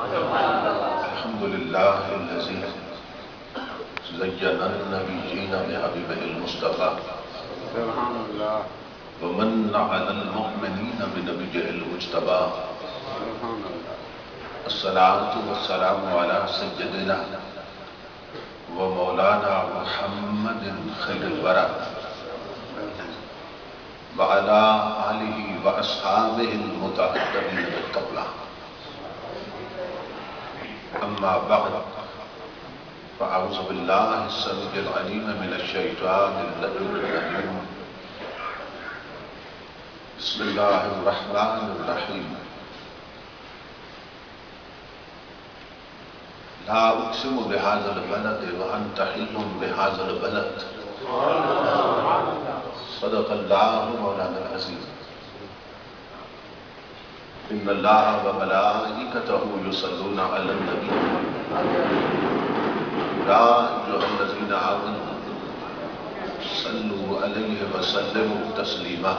الحمد لله الذي زين النبيين بحبيبه المصطفى سبحان الله ومن على المؤمنين بنبيه المجتبى سبحان الله. الصلاة والسلام على سيدنا ومولانا محمد خير الورى وعلى آله وأصحابه المتقدمين بالتقوى. أما بعد فأعوذ بالله السميع العليم من الشيطان اللعين الرجيم. بسم الله الرحمن الرحيم. لا أقسم بهذا البلد وأنت حل بهذا البلد. صدق الله مولانا العظيم. إن الله وملائكته يصلون على النبي يا أيها الذين آمنوا صلوا عليه وسلموا تسليما.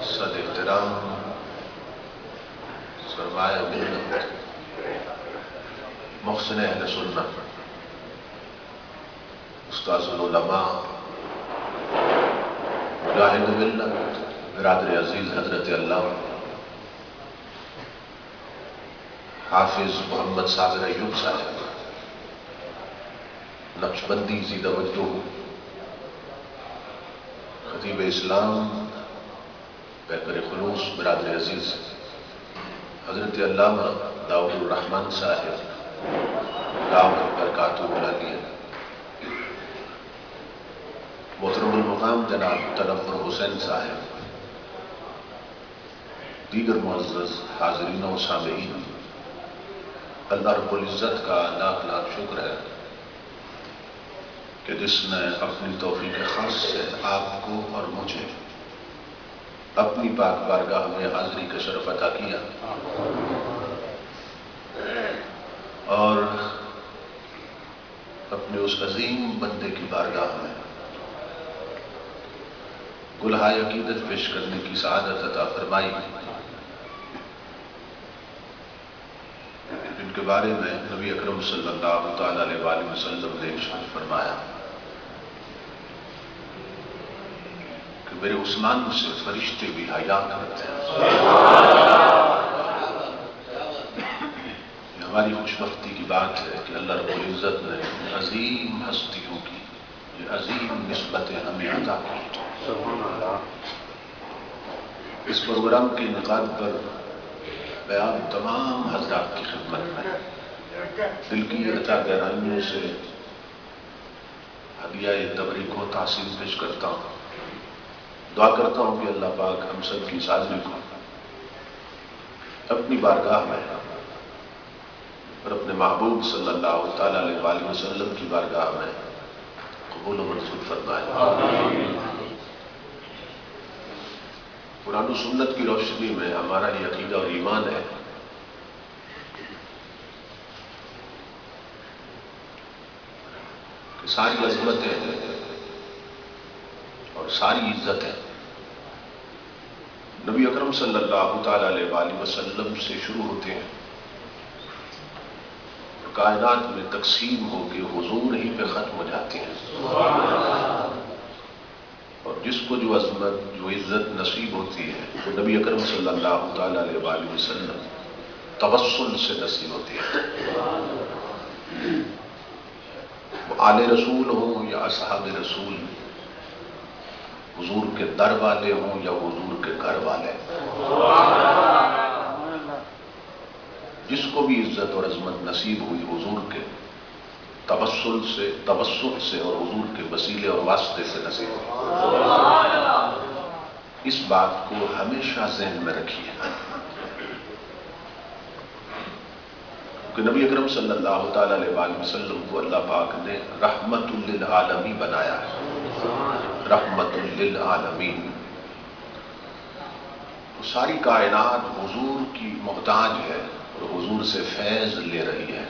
صد احترام سرمایہ ملت محسن اہل سنت استاذ العلماء مجاہد ملت برادر عزیز حضرت اللہ حافظ محمد صابر ایوب صاحب نقشبندی زیدہ وجدہ خطیب اسلام پیکر خلوص برادر عزیز حضرت علامہ داؤد الرحمن صاحب دعوت برکاتہ عالیہ، محترم المقام جناب تنور حسین صاحب، دیگر معزز حاضرین و سامعین، اللہ رب العزت کا لاکھ لاکھ شکر ہے کہ جس نے اپنی توفیق خاص سے آپ کو اور مجھے اپنی پاک بارگاہ میں حاضری کا شرف عطا کیا اور اپنے اس عظیم بندے کی بارگاہ میں گلہائے عقیدت پیش کرنے کی سعادت عطا فرمائی، جن کے بارے میں نبی اکرم صلی اللہ تعالی علیہ وآلہ وسلم نے ارشاد فرمایا کہ میرے عثمان سے فرشتے بھی حیا کرتے ہیں۔ یہ ہماری خوش بختی کی بات ہے کہ اللہ رب العزت نے عظیم ہستیوں کی یہ عظیم نسبتیں ہمیں عطا کی۔ اس پروگرام کے انعقاد پر میں آپ تمام حضرات کی خدمت میں دل کی عطا گہرائیوں سے ہدیہ تبریک و تحسین پیش کرتا ہوں۔ دعا کرتا ہوں کہ اللہ پاک ہم سب کی حاضری کو اپنی بارگاہ میں اور اپنے محبوب صلی اللہ تعالی علیہ وآلہ وسلم کی بارگاہ میں قبول و منظور فرمائے۔ قرآن و سنت کی روشنی میں ہمارا یہ عقیدہ اور ایمان ہے کہ ساری عظمتیں اور ساری عزتیں نبی اکرم صلی اللہ تعالی علیہ وآلہ وسلم سے شروع ہوتے ہیں اور کائنات میں تقسیم ہو کے حضور ہی پہ ختم ہو جاتے ہیں، اور جس کو جو عظمت جو عزت نصیب ہوتی ہے وہ نبی اکرم صلی اللہ تعالی علیہ وآلہ وسلم توسل سے نصیب ہوتی ہے۔ وہ آل رسول ہوں یا اصحاب رسول، حضور کے در والے ہوں یا حضور کے گھر والے، جس کو بھی عزت اور عظمت نصیب ہوئی حضور کے توسل سے اور حضور کے وسیلے اور واسطے سے نصیب ہوئی۔ اس بات کو ہمیشہ ذہن میں رکھیے کہ نبی اکرم صلی اللہ تعالی علیہ وآلہ وسلم کو اللہ پاک نے رحمت للعالمین بنایا ہے، رحمت للعالمین۔ ساری کائنات حضور کی محتاج ہے اور حضور سے فیض لے رہی ہے.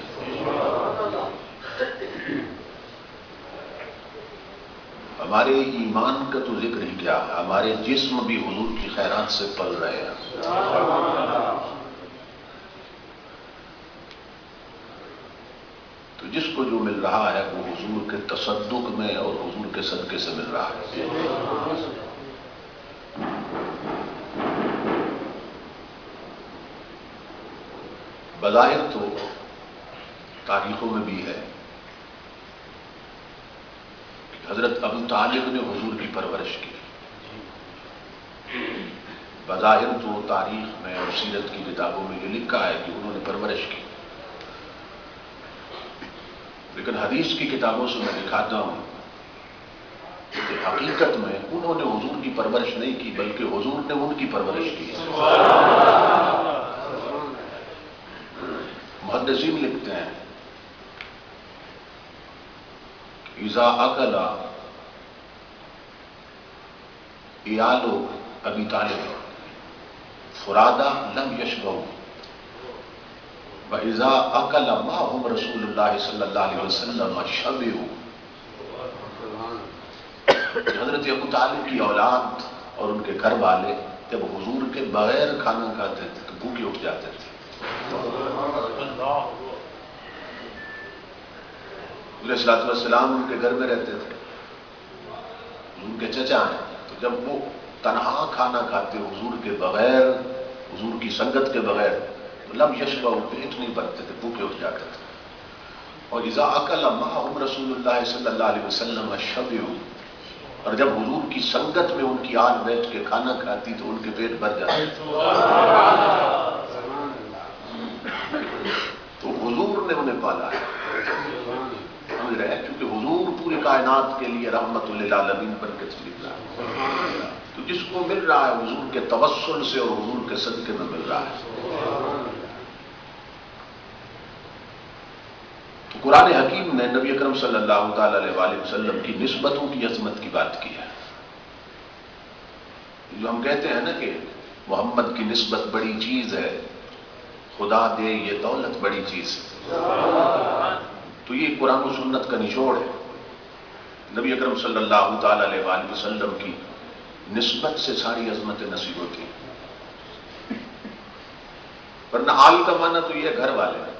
ہمارے ایمان کا تو ذکر ہی کیا، ہمارے جسم بھی حضور کی خیرات سے پل رہے ہیں. تو جس کو جو مل رہا ہے وہ حضور کے تصدق میں اور حضور کے صدقے سے مل رہا ہے. بظاہر تو تاریخوں میں بھی ہے کہ حضرت ابو طالب نے حضور کی پرورش کی. بظاہر تو تاریخ میں اور سیرت کی کتابوں میں یہ لکھا ہے کہ انہوں نے پرورش کی، لیکن حدیث کی کتابوں سے میں دکھاتا ہوں کہ حقیقت میں انہوں نے حضور کی پرورش نہیں کی بلکہ حضور نے ان کی پرورش کی. محدثین لکھتے ہیں اذا اکل عیال ابی طالب فرادا لم یشبعوا وَإِذَا أَكَلَ مَعَهُمْ رَسُولُ اللَّهِ صلی اللہ علیہ وسلم شَبِعُوا. حضرت ابو طالب کی اولاد اور ان کے گھر والے جب حضور کے بغیر کھانا کھاتے تھے تو بھوکے اٹھ جاتے تھے. حضور علیہ الصلوۃ والسلام ان کے گھر میں رہتے تھے، ان کے چچا ہیں، تو جب وہ تنہا کھانا کھاتے حضور کے بغیر، حضور کی سنگت کے بغیر، تو لم یشبعوا، پیٹ نہیں بھرتے تھے، بھوکے اٹھ جاتے تھے. اور اذا اکل معهم رسول اللہ صلی اللہ علیہ وسلم شبعوا، اور جب حضور کی سنگت میں ان کی آل بیٹھ کے کھانا کھاتی تو ان کے پیٹ بھر جاتے. تو حضور نے انہیں پالا ہے، سمجھ رہے ہیں، کیونکہ حضور پوری کائنات کے لیے رحمت للعالمین بن کے تشریف لائے. تو جس کو مل رہا ہے حضور کے توسل سے اور حضور کے صدقے میں مل رہا ہے. تو قرآن حکیم نے نبی اکرم صلی اللہ تعالی علیہ وآلہ وسلم کی نسبتوں کی عظمت کی بات کی ہے. جو ہم کہتے ہیں نا کہ محمد کی نسبت بڑی چیز ہے، خدا دے یہ دولت بڑی چیز ہے، تو یہ قرآن و سنت کا نچوڑ ہے. نبی اکرم صلی اللہ تعالی علیہ وآلہ وسلم کی نسبت سے ساری عظمتیں نصیب ہوتی ہیں. ورنہ آل کا معنی تو یہ گھر والے ہیں.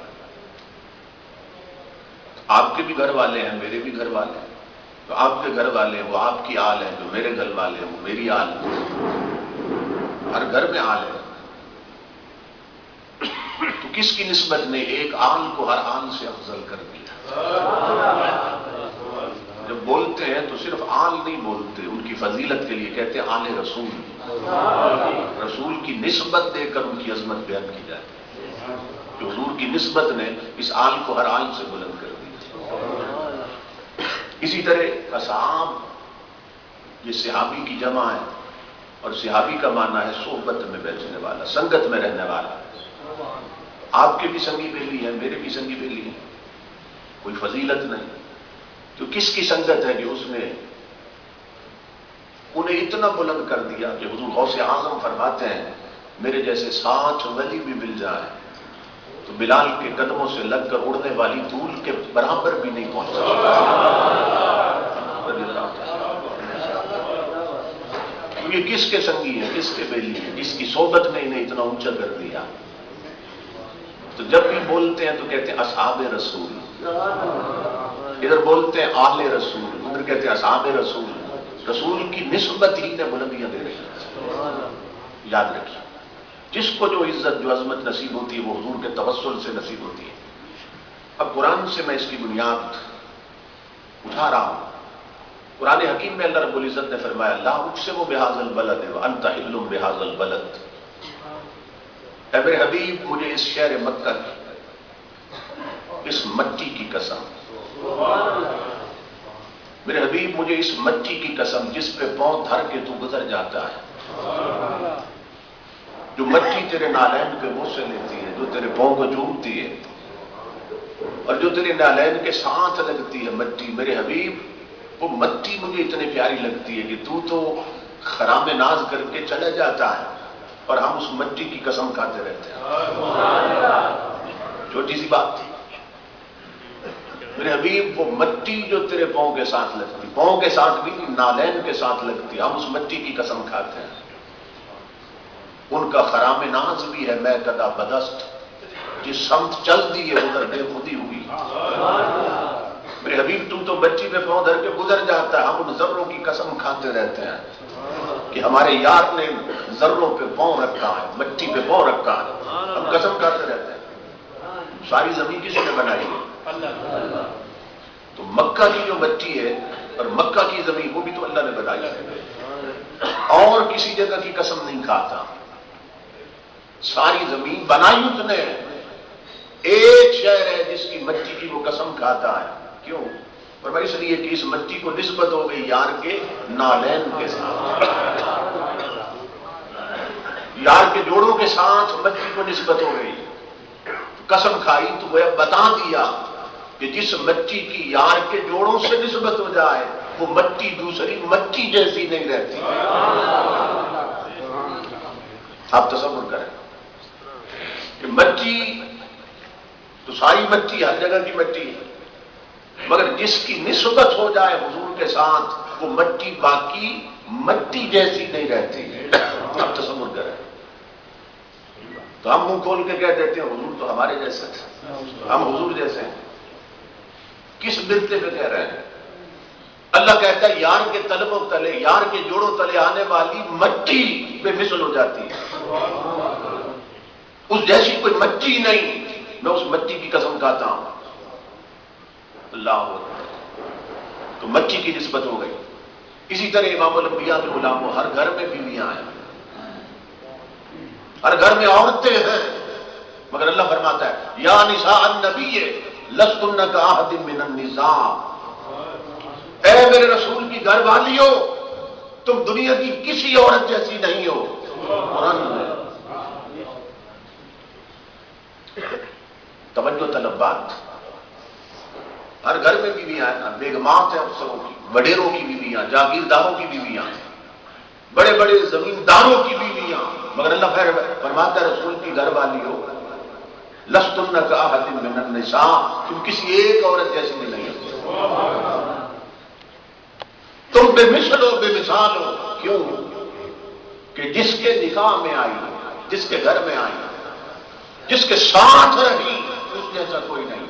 آپ کے بھی گھر والے ہیں، میرے بھی گھر والے ہیں. تو آپ کے گھر والے ہیں وہ آپ کی آل ہیں، جو میرے گھر والے ہیں وہ میری آل ہیں. ہر گھر میں آل ہے. تو کس کی نسبت نے ایک آل کو ہر آل سے افضل کر دیا؟ جب بولتے ہیں تو صرف آل نہیں بولتے، ان کی فضیلت کے لیے کہتے ہیں آل رسول. رسول کی نسبت دے کر ان کی عظمت بیان کی جاتی ہے کہ حضور کی نسبت نے اس آل کو ہر آل سے بلند کر دیا. اسی طرح اصحاب یہ صحابی کی جمع ہے، اور صحابی کا معنی ہے صحبت میں بیٹھنے والا، سنگت میں رہنے والا. آپ کے بھی سنگی بیلی ہیں، میرے بھی سنگی بیلی ہیں، کوئی فضیلت نہیں. تو کس کی سنگت ہے کہ اس نے انہیں اتنا بلند کر دیا کہ حضور غوث اعظم فرماتے ہیں میرے جیسے 60 ولی بھی مل جائے تو بلال کے قدموں سے لگ کر اڑنے والی دھول کے برابر بھی نہیں پہنچ سکتا. یہ کس کے سنگی ہے، کس کے بیلی ہے، کس کی صحبت نے انہیں اتنا اونچا کر دیا. تو جب بھی بولتے ہیں تو کہتے ہیں اصحاب رسول، ادھر بولتے ہیں آل رسول، ادھر کہتے ہیں اصحاب رسول. رسول کی نسبت ہی نے بلندیاں دے رہی ہیں. یاد رکھیے، جس کو جو عزت جو عظمت نصیب ہوتی ہے وہ حضور کے توسل سے نصیب ہوتی ہے. اب قرآن سے میں اس کی بنیاد اٹھا رہا ہوں. قرآن حکیم میں اللہ رب العزت نے فرمایا لا اقسم بہذا البلد وانت حل بہذا البلد. اے میرے حبیب مجھے اس شہر مکہ کی اس مٹی کی قسم، میرے حبیب مجھے اس مٹی کی قسم جس پہ پاؤں دھر کے تو گزر جاتا ہے، جو مٹی تیرے نالین کے منہ سے لیتی ہے، جو تیرے پاؤں کو چومتی ہے اور جو تیرے نالین کے ساتھ لگتی ہے مٹی، میرے حبیب وہ مٹی مجھے اتنی پیاری لگتی ہے کہ تو خرام ناز کر کے چلا جاتا ہے اور ہم اس مٹی کی قسم کھاتے رہتے ہیں. بات تھی میرے حبیب، وہ مٹی جو تیرے پاؤں کے ساتھ لگتی، پاؤں کے ساتھ بھی نالین کے ساتھ لگتی، ہم اس مٹی کی قسم کھاتے ہیں۔ ان کا خرام ناز بھی ہے میں کدا بدست، جس سمت چل دی ہے ادھر بے خودی ہوئی۔ میرے حبیب تو بچی پہ پاؤں دھر کے گزر جاتا ہے، ہم ان ذروں کی قسم کھاتے رہتے ہیں کہ ہمارے یار نے ذروں پہ پاؤں رکھا ہے، مٹی پہ پاؤں رکھا ہے، ہم قسم کھاتے رہتے ہیں۔ ساری زمین کس نے بنائی ہے؟ تو مکہ کی جو مٹی ہے اور مکہ کی زمین وہ بھی تو اللہ نے بنائی ہے، اور کسی جگہ کی قسم نہیں کھاتا۔ ساری زمین بنائی اس نے، ایک شہر ہے جس کی مٹی کی وہ قسم کھاتا ہے۔ کیوں؟ اور اس لیے کہ اس مٹی کو نسبت ہو گئی یار کے نالین کے ساتھ، یار کے جوڑوں کے ساتھ مٹی کو نسبت ہو گئی، قسم کھائی تو وہ بتا دیا کہ جس مٹی کی یار کے جوڑوں سے نسبت ہو جائے وہ مٹی دوسری مٹی جیسی نہیں رہتی۔ آپ تصور کریں کہ مٹی تو ساری مٹی ہر جگہ کی مٹی ہے، مگر جس کی نسبت ہو جائے حضور کے ساتھ وہ مٹی باقی مٹی جیسی نہیں رہتی۔ آپ تصور کریں تو ہم منہ کھول کے کہہ دیتے ہیں حضور تو ہمارے جیسے تھے، ہم حضور جیسے ہیں۔ کس مرتے پہ کہہ رہے ہیں؟ اللہ کہتا ہے یار کے طلبوں تلے، یار کے جوڑوں تلے آنے والی مٹی بے مثل ہو جاتی ہے، اس جیسی کوئی مٹی نہیں، میں اس مٹی کی قسم کھاتا ہوں۔ اللہ اکبر، تو مٹی کی نسبت ہو گئی۔ اسی طرح امام الانبیاء کے غلاموں، ہر گھر میں بیویاں ہیں، ہر گھر میں عورتیں ہیں، مگر اللہ فرماتا ہے یا نساء النبی لستن کاحد من النساء، اے میرے رسول کی گھر والیو تم دنیا کی کسی عورت جیسی نہیں ہو۔ قرآن میں توجہ طلب بات، ہر گھر میں بیویاں ہیں، بیگمات ہیں افسروں کی، وڈیروں کی بیویاں، جاگیرداروں کی بیویاں، بڑے بڑے زمینداروں کی بیویاں، مگر اللہ خیر فرماتا ہے رسول کی گھر والیو لستن کاحد من النساء، تم کسی ایک عورت جیسی بھی نہیں ہو، تم بے مثل ہو، بے مثال ہو۔ کیوں؟ کہ جس کے نکاح میں آئی، جس کے گھر میں آئی، جس کے ساتھ رہی، اس جیسا کوئی نہیں۔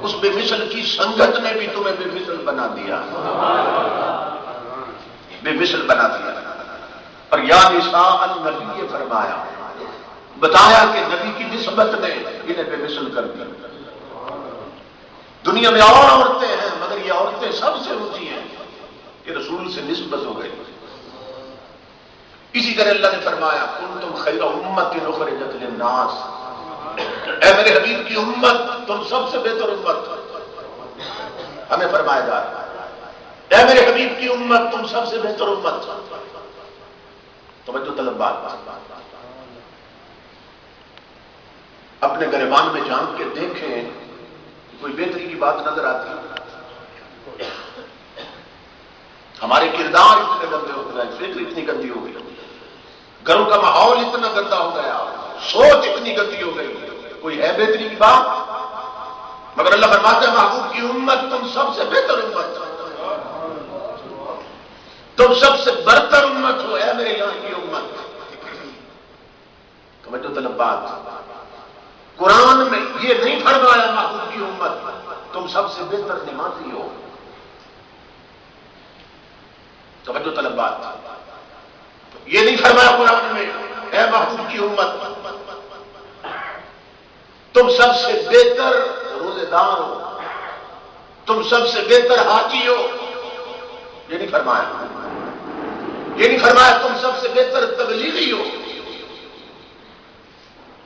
اس بے مثل کی سنگت نے بھی تمہیں بے مثل بنا دیا، بے مثل بنا دیا۔ اور یا نساء النبی فرمایا، بتایا کہ نبی کی نسبت نے انہیں بے مثل کر دیا۔ دنیا میں اور عورتیں ہیں مگر یہ عورتیں سب سے اونچی ہیں کہ رسول سے نسبت ہو گئی۔ اسی طرح اللہ نے فرمایا کنتم خیر امت اخرجت للناس، اے میرے حبیب کی امت تم سب سے بہتر امت، ہمیں فرمایا جا رہا ہے اے میرے حبیب کی امت تم سب سے بہتر امت۔ توجہ طلب بات، اپنے گریبان میں جھانک کے دیکھیں کوئی بہتری کی بات نظر آتی ہے؟ ہمارے کردار اتنے گندے ہو گئے، فکر اتنی گندی ہو گئی، گھروں کا ماحول اتنا گندا ہو گیا، سوچ اتنی گندی ہو گئی، کوئی ہے بہتری کی بات؟ مگر اللہ فرماتا ہے محبوب کی امت تم سب سے بہتر امت، تم سب سے برتر امت ہو، اے میرے یہاں کی امت۔ توجہ طلب بات، قرآن میں یہ نہیں فرمایا محبوب کی امت تم سب سے بہتر نمازی ہو۔ توجہ طلب بات، یہ نہیں فرمایا قرآن میں اے محبوب کی امت تم سب سے بہتر روزے دار ہو، تم سب سے بہتر حاجی ہو، یہ نہیں فرمایا۔ یہ نہیں فرمایا تم سب سے بہتر تبلیغی ہو،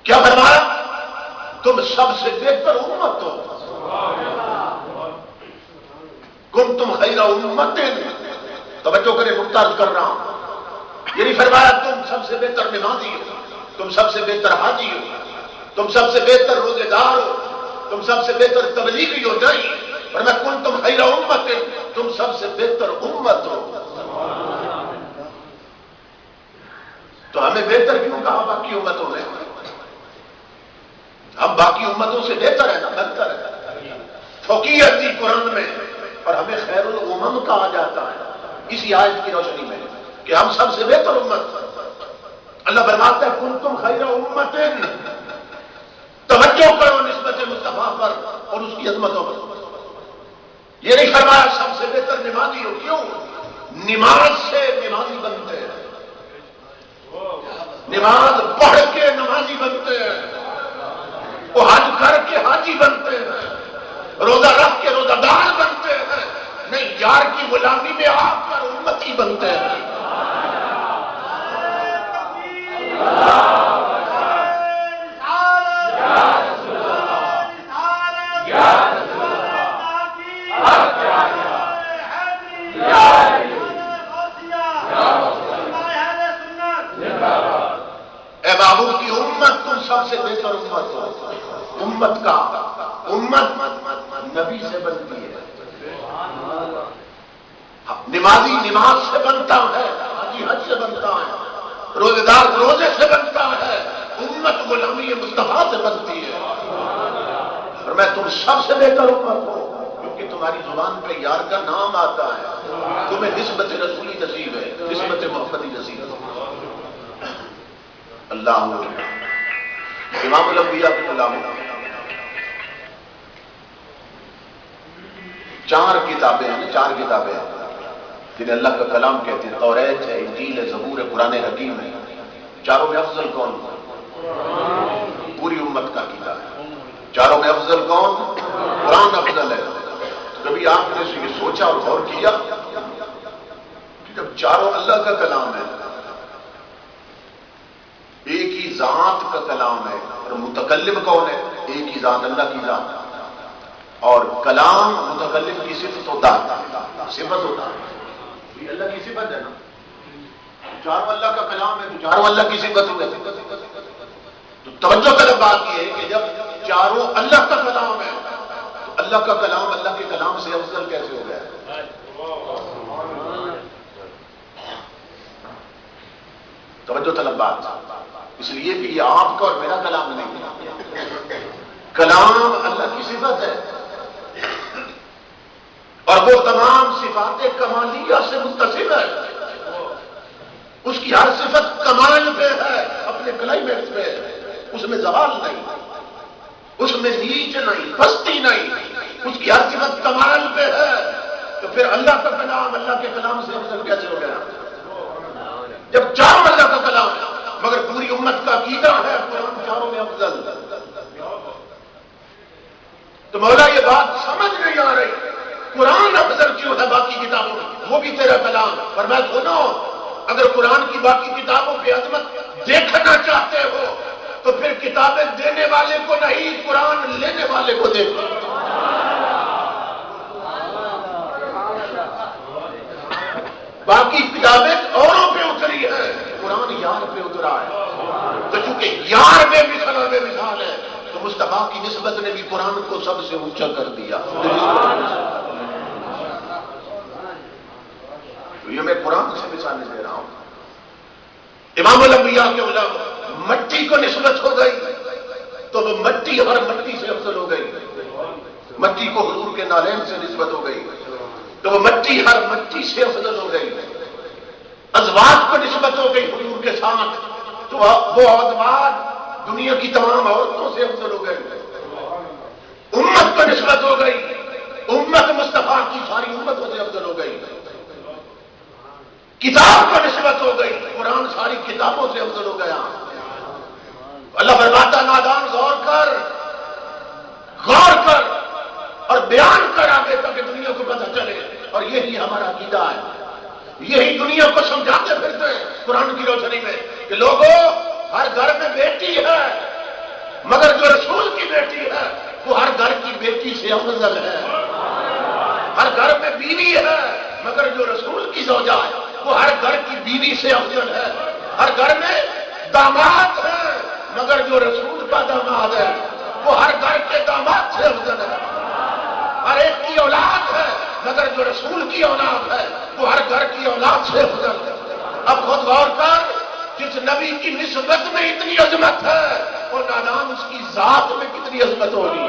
کیا فرمایا؟ تم سب سے بہتر امت ہو۔ کنتم خیر امت، توجہ کرے مختار کر رہا ہوں، یہ نہیں فرمایا تم سب سے بہتر نمازی ہو، تم سب سے بہتر حاجی ہو، تم سب سے بہتر روزے دار ہو، تم سب سے بہتر تبلیغی ہو، نہیں، فرمایا کنتم خیر امت، تم سب سے بہتر امت ہو۔ تو ہمیں بہتر کیوں کہا باقی امتوں نے؟ ہم باقی امتوں سے بہتر ہے نا، بہتر ہے. فوقیت دی قرآن میں، اور ہمیں خیر الامم کہا جاتا ہے اسی آیت کی روشنی میں کہ ہم سب سے بہتر امت. اللہ فرماتا ہے کنتم خیر امت. توجہ کرو نسبت مصطفیٰ پر اور اس کی عظمتوں پر. یہ نہیں فرمایا سب سے بہتر نمازی ہو. کیوں؟ نماز سے نمازی بنتے ہیں، نماز پڑھ کے نمازی بنتے ہیں، وہ حج کر کے حاجی بنتے ہیں، روزہ رکھ کے روزہ دار بنتے ہیں، نہیں یار کی غلامی میں آ کر امتی بنتے ہیں. اے محبوب کی امت تم سب سے بہتر امت ہو. امت کا امت نبی سے بنتی ہے. نمازی نماز سے بنتا ہے، حاجی حج سے بنتا ہے، روزے دار روزے سے بنتا ہے. امت غلامی مصطفیٰ سے بنتی ہے. اور میں تم سب سے بہتر امت ہوں کیونکہ تمہاری زبان پہ یار کا نام آتا ہے. تمہیں نسبت رسولی نصیب ہے، نسبت محمدی نصیب ہے. اللہ امام الانبیاء کے غلام. چار کتابیں ہیں، چار کتابیں ہیں جنہیں اللہ کا کلام کہتے ہیں. توریت ہے، انجیل ہے، زبور ہے، قرآن حکیم ہے. چاروں میں افضل کون؟ پوری امت کا کتاب ہے. چاروں میں افضل کون؟ قرآن افضل ہے. کبھی آپ نے یہ سوچا اور غور کیا کہ جب چاروں اللہ کا کلام ہے، ایک ہی ذات کا کلام ہے، اور متکلم کون ہے؟ ایک ہی ذات، اللہ کی ذات. اور کلام متکلم کی صفت ہوتا ہے، صفت ہوتا ہے، یہ اللہ کی صفت ہے نا. چاروں اللہ کا کلام ہے تو چاروں اللہ کی صفت ہو گئی. تو توجہ طلب بات یہ ہے کہ جب چاروں اللہ کا کلام ہے تو اللہ کا کلام اللہ کے کلام سے افضل کیسے ہو گیا؟ توجہ طلب بات. اس لیے کہ یہ آپ کا اور میرا کلام نہیں، کلام اللہ کی صفت ہے اور وہ تمام صفات کمالیہ سے متصل ہے. اس کی ہر صفت کمال پہ ہے، اپنے کلائمیکس پہ. اس میں زوال نہیں، اس میں نیچ نہیں، پستی نہیں. اس کی ہر صفت کمال پہ ہے. تو پھر اللہ کا کلام اللہ کے کلام سے افضل کیسے ہو گیا؟ جب چاروں اللہ کا کلام ہے مگر پوری امت کا عقیدہ ہے قرآن چاروں میں افضل. تو مولا یہ بات سمجھ نہیں آ رہی، قرآن افضل کیوں ہے باقی کتابوں میں؟ وہ بھی تیرا کلام. پر میں سنو، اگر قرآن کی باقی کتابوں کی عظمت دیکھنا چاہتے ہو تو پھر کتابیں دینے والے کو نہیں، قرآن لینے والے کو دیکھو. باقی کتابیں اوروں پہ اتری ہے، قرآن یار پہ اترا ہے. تو چونکہ یار بے مثال اور بے مثال ہے تو مصطفیٰ کی نسبت نے بھی قرآن کو سب سے اونچا کر دیا. تو یہ میں قرآن سے مثالیں دے رہا ہوں. امام الانبیاء کے علماء مٹی کو نسبت ہو گئی تو وہ مٹی ہر مٹی سے افضل ہو گئی. مٹی کو حضور کے نالین سے نسبت ہو گئی تو وہ مٹی ہر مٹی سے افضل ہو گئی. ازواج کو نسبت ہو گئی حضور کے ساتھ تو وہ ازواج دنیا کی تمام عورتوں سے افضل ہو گئی. امت کو نسبت ہو گئی، امت مصطفیٰ کی ساری امتوں سے افضل ہو گئی. کتاب کو نسبت ہو گئی، قرآن ساری کتابوں سے افضل ہو گیا. اللہ فرماتا نادان غور کر اور بیان کر آگے تاکہ دنیا کو پتہ چلے. اور یہی ہمارا عقیدہ ہے، یہی دنیا کو سمجھاتے پھرتے ہیں قرآن کی روشنی میں کہ لوگوں ہر گھر میں بیٹی ہے مگر جو رسول کی بیٹی ہے وہ ہر گھر کی بیٹی سے افضل ہے. ہر گھر میں بیوی ہے مگر جو رسول کی زوجہ ہے وہ ہر گھر کی بیوی سے افضل ہے. ہر گھر میں داماد ہے مگر جو رسول کا داماد ہے وہ ہر گھر کے داماد سے افضل ہے. ہر ایک کی اولاد ہے مگر جو رسول کی اولاد ہے وہ ہر گھر کی اولاد سے افضل ہے. اب خود غور کر، جس نبی کی نسبت میں اتنی عظمت ہے اور نادان اس کی ذات میں کتنی کی عظمت ہوگی.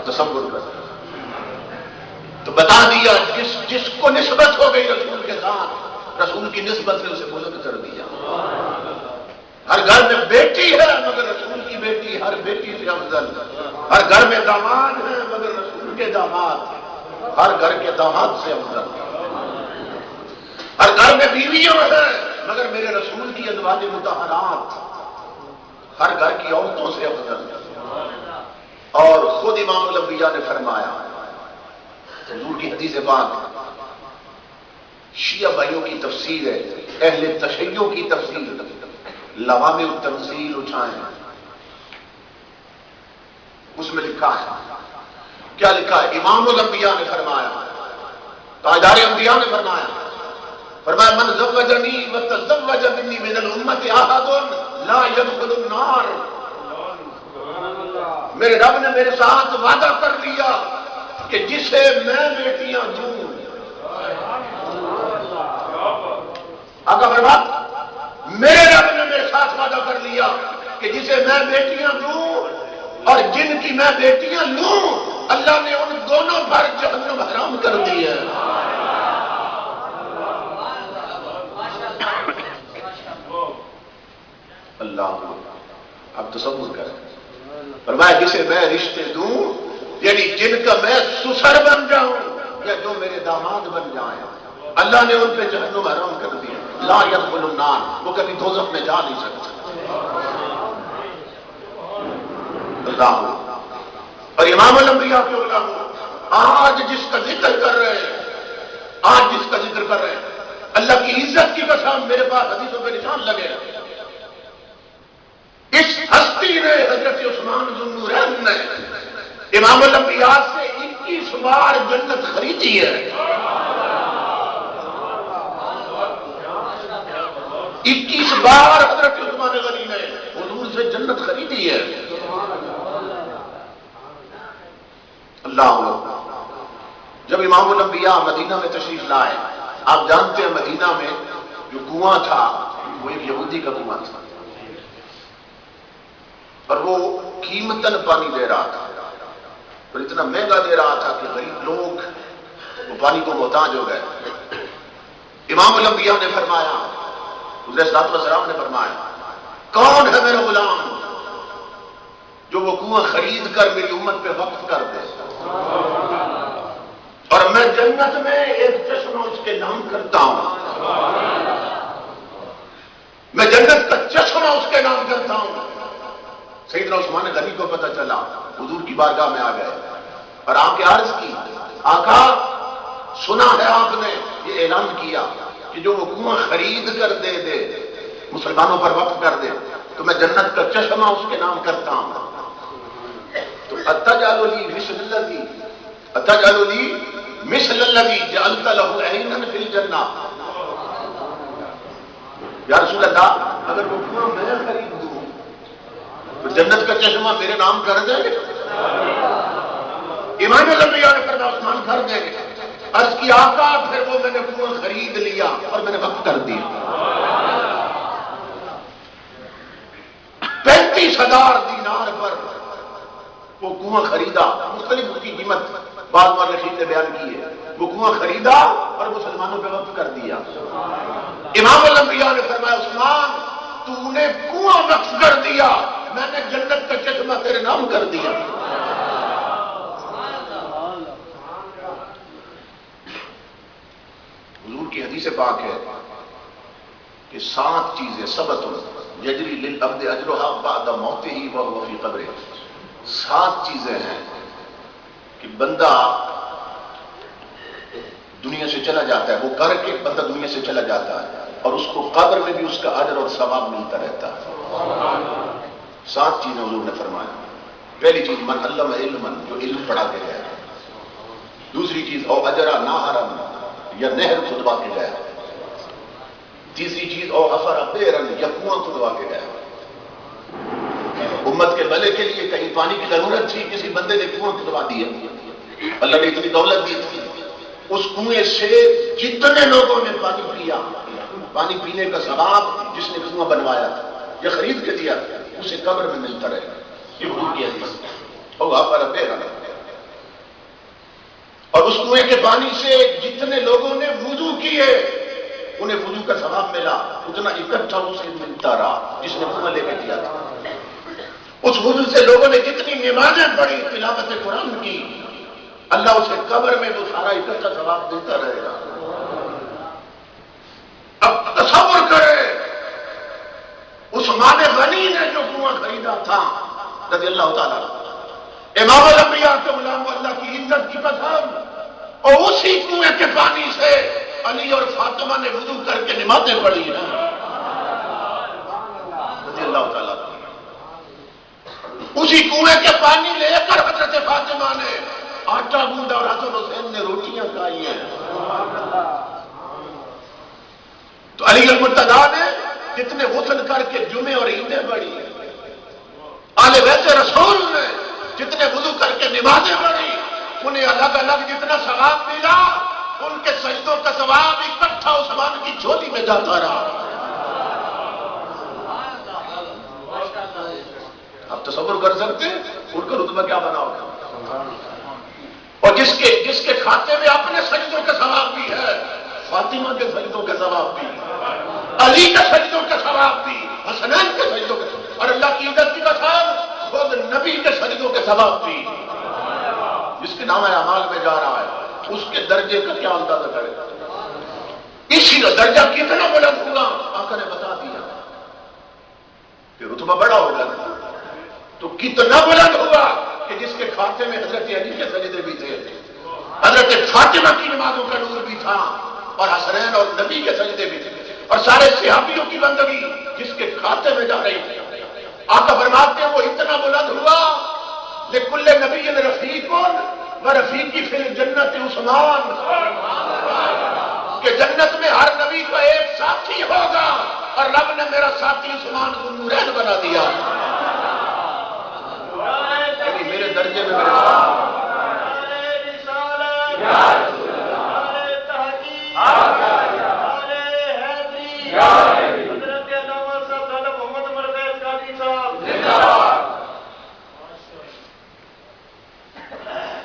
تصور کر تو بتا دیا جس کو نسبت ہو گئی رسول کے ساتھ، رسول کی نسبت نے اسے بلند کر دیا. ہر گھر میں بیٹی ہے مگر رسول کی بیٹی ہر بیٹی سے افضل. ہر گھر میں داماد ہے مگر رسول کے داماد ہر گھر کے داماد سے افضل. ہر گھر میں بیویاں ہیں مگر میرے رسول کی ازواج مطہرات ہر گھر کی عورتوں سے افضل. اور خود امام الانبیاء نے فرمایا، حضور کی حدیث پاک شیعہ بھائیوں کی تفسیر ہے، اہل تشیع کی تفسیر، لوامع التنزیل اٹھائیں، اس میں لکھا ہے. کیا لکھا ہے؟ امام الانبیاء نے فرمایا، تاجدار انبیاء نے فرمایا من زوجنی وتزوج منی من الامت احد لا يدخل النار. میرے رب نے میرے ساتھ وعدہ کر لیا کہ جسے میں بیٹیاں دوں، آقا فرماتے میرے رب نے میرے ساتھ وعدہ کر لیا کہ جسے میں بیٹیاں دوں اور جن کی میں بیٹیاں لوں اللہ نے ان دونوں پر جہنم حرام کر دی ہے. اللہ اب تصور کریں، فرمایا جسے میں رشتے دوں یعنی جن کا میں سسر بن جاؤں یا جو میرے داماد بن جائیں اللہ نے ان پہ جہنم حرام کر دیا. لا يدخل النار، وہ کبھی دوزخ میں جا نہیں سکتے. اللہ. اور امام الانبیاء کے علماء آج جس کا ذکر کر رہے ہیں، اللہ کی عزت کی قسم میرے پاس حدیثوں پہ نشان لگے ہیں. اس ہستی نے حضرت عثمان ذو النورین نے امام الانبیاء سے 21 بار جنت خریدی ہے. 21 بار حضرت عثمان غنی نے حضور سے جنت خریدی ہے. اللہ. جب امام الانبیاء مدینہ میں تشریف لائے، آپ جانتے ہیں مدینہ میں جو کنواں تھا وہ ایک یہودی کا کنواں تھا اور وہ قیمتاً پانی دے رہا تھا اور اتنا مہنگا دے رہا تھا کہ غریب لوگ وہ پانی کو محتاج ہو گئے. امام الانبیاء نے فرمایا، حضور صلی اللہ علیہ وسلم نے فرمایا کون ہے میرا غلام جو وہ کنواں خرید کر میری امت پہ وقف کر دے اور میں جنت میں ایک چشمہ اس کے نام کرتا ہوں. میں جنت کا چشمہ اس کے نام کرتا ہوں. سیدنا عثمان غنی کو پتہ چلا، حضور کی بارگاہ میں آ گئے اور آ کے عرض کی، آقا سنا ہے آپ نے یہ اعلان کیا کہ جو وہ کنواں خرید کر دے مسلمانوں پر وقف کر دے تو میں جنت کا چشمہ اس کے نام کرتا ہوں. تو اتجعل لی مثل الذی جعلت له عینا فی الجنہ. یا رسول اللہ اگر وہ کنواں میں خرید دوں تو جنت کا چشمہ میرے نام کر دیں گے؟ امام الانبیاء نے فرمایا عثمان کر دیں گے. عرض کی آقا پھر وہ میں نے کنواں خرید لیا اور میں نے وقف کر دیا. 35,000 دینار پر وہ کنواں خریدا. مختلف اس کی قیمت بعض مؤرخین نے بیان کی ہے. وہ کنواں خریدا اور مسلمانوں پہ وقف کر دیا. امام الانبیاء نے فرمایا عثمان تو نے کنواں وقف کر دیا، میں نے جنت کا چشمہ تیرے نام کر دیا. حضور کی حدیث پاک ہے کہ 7 چیزیں سبت یجری للعبد اجرها بعد موته وهو في قبره. 7 چیزیں ہیں کہ بندہ دنیا سے چلا جاتا ہے، وہ کر کے بندہ دنیا سے چلا جاتا ہے اور اس کو قبر میں بھی اس کا اجر اور ثواب ملتا رہتا ہے. 7 چیزیں حضور نے فرمایا. پہلی چیز من علم علما، جو علم پڑھا کے گیا. دوسری چیز او اجرا نہرا، یا نہر کھدوا کے گیا. تیسری چیز او افر بیرن، یا کنواں کھدوا کے گیا. امت کے بھلے کے لیے کہیں پانی کی ضرورت تھی، کسی بندے نے کنواں کھدوا دیا، اللہ نے اتنی دولت دی تھی، اس کنویں سے جتنے لوگوں نے پانی پیا، پانی پینے کا ثواب جس نے کنواں بنوایا یا خرید کے دیا اسے قبر میں ملتا رہے گا. یہ حضور کی حدیث ہے. اور وہاں پر اور اس کنویں کے پانی سے جتنے لوگوں نے وضو کیے انہیں وضو کا ثواب ملا، اتنا اکٹھا اسے ملتا رہا جس نے کنواں لے کے دیا تھا. اس وضو سے لوگوں نے جتنی نمازیں پڑھی، تلاوت قرآن کی، اللہ اسے قبر میں وہ سارا اکٹھا ثواب دیتا رہے گا. اب تصور کرے عثمان غنی نے جو کنواں خریدا تھا رضی اللہ تعالیٰ، امام الانبیاء کے غلام اللہ کی عزت کی قسم، اور اسی کنویں کے پانی سے علی اور فاطمہ نے وضو کر کے نمازیں پڑھی ہیں رضی اللہ تعالیٰ. اسی کنویں کے پانی لے کر حضرت فاطمہ نے آٹا گوندا اور حسن حسین نے روٹیاں کھائی ہیں. تو علی المرتضیٰ نے جتنے غسل کر کے جمعے اور عیدیں پڑھی، آل بیت رسول نے جتنے وضو کر کے نمازیں پڑھی، انہیں الگ الگ جتنا ثواب ملا، ان کے سجدوں کا ثواب اکٹھا عثمان کی جھولی میں جاتا رہا. آپ تصور کر سکتے ہیں ان کا رتبہ کیا بنا ہوگا. اور جس کے کھاتے میں اپنے سجدوں کا ثواب بھی ہے، فاطمہ کے سجدوں کا ثواب بھی، علی کے سجدوں کا ثواب بھی، حسنین کے سجدوں کا، اور اللہ کی عزت کی قسم خود نبی کے سجدوں کے ثواب بھی. جس کے نام اعمال میں جا رہا ہے اس کے درجے کا کیا اندازہ کرے. اسی کا درجہ کتنا بلند ہوگا آقا نے بتا دیا کہ رتبہ بڑا ہوگا تو کتنا بلند ہوگا کہ جس کے کھاتے میں حضرت علی کے سجدے بھی تھے، حضرت فاطمہ کی نمازوں کا نور بھی تھا، اور حسنین اور نبی کے سجدے بھی تھے، اور سارے صحابیوں کی بندگی جس کے کھاتے میں جا رہی تھی. آقا فرماتے ہیں وہ اتنا بلند ہوا لکل نبی رفیق و رفیقی فی الجنت عثمان، کہ جنت میں ہر نبی کا ایک ساتھی ہوگا، اور رب نے میرا ساتھی عثمان ذو النورین بنا دیا. یعنی میرے درجے میں میرے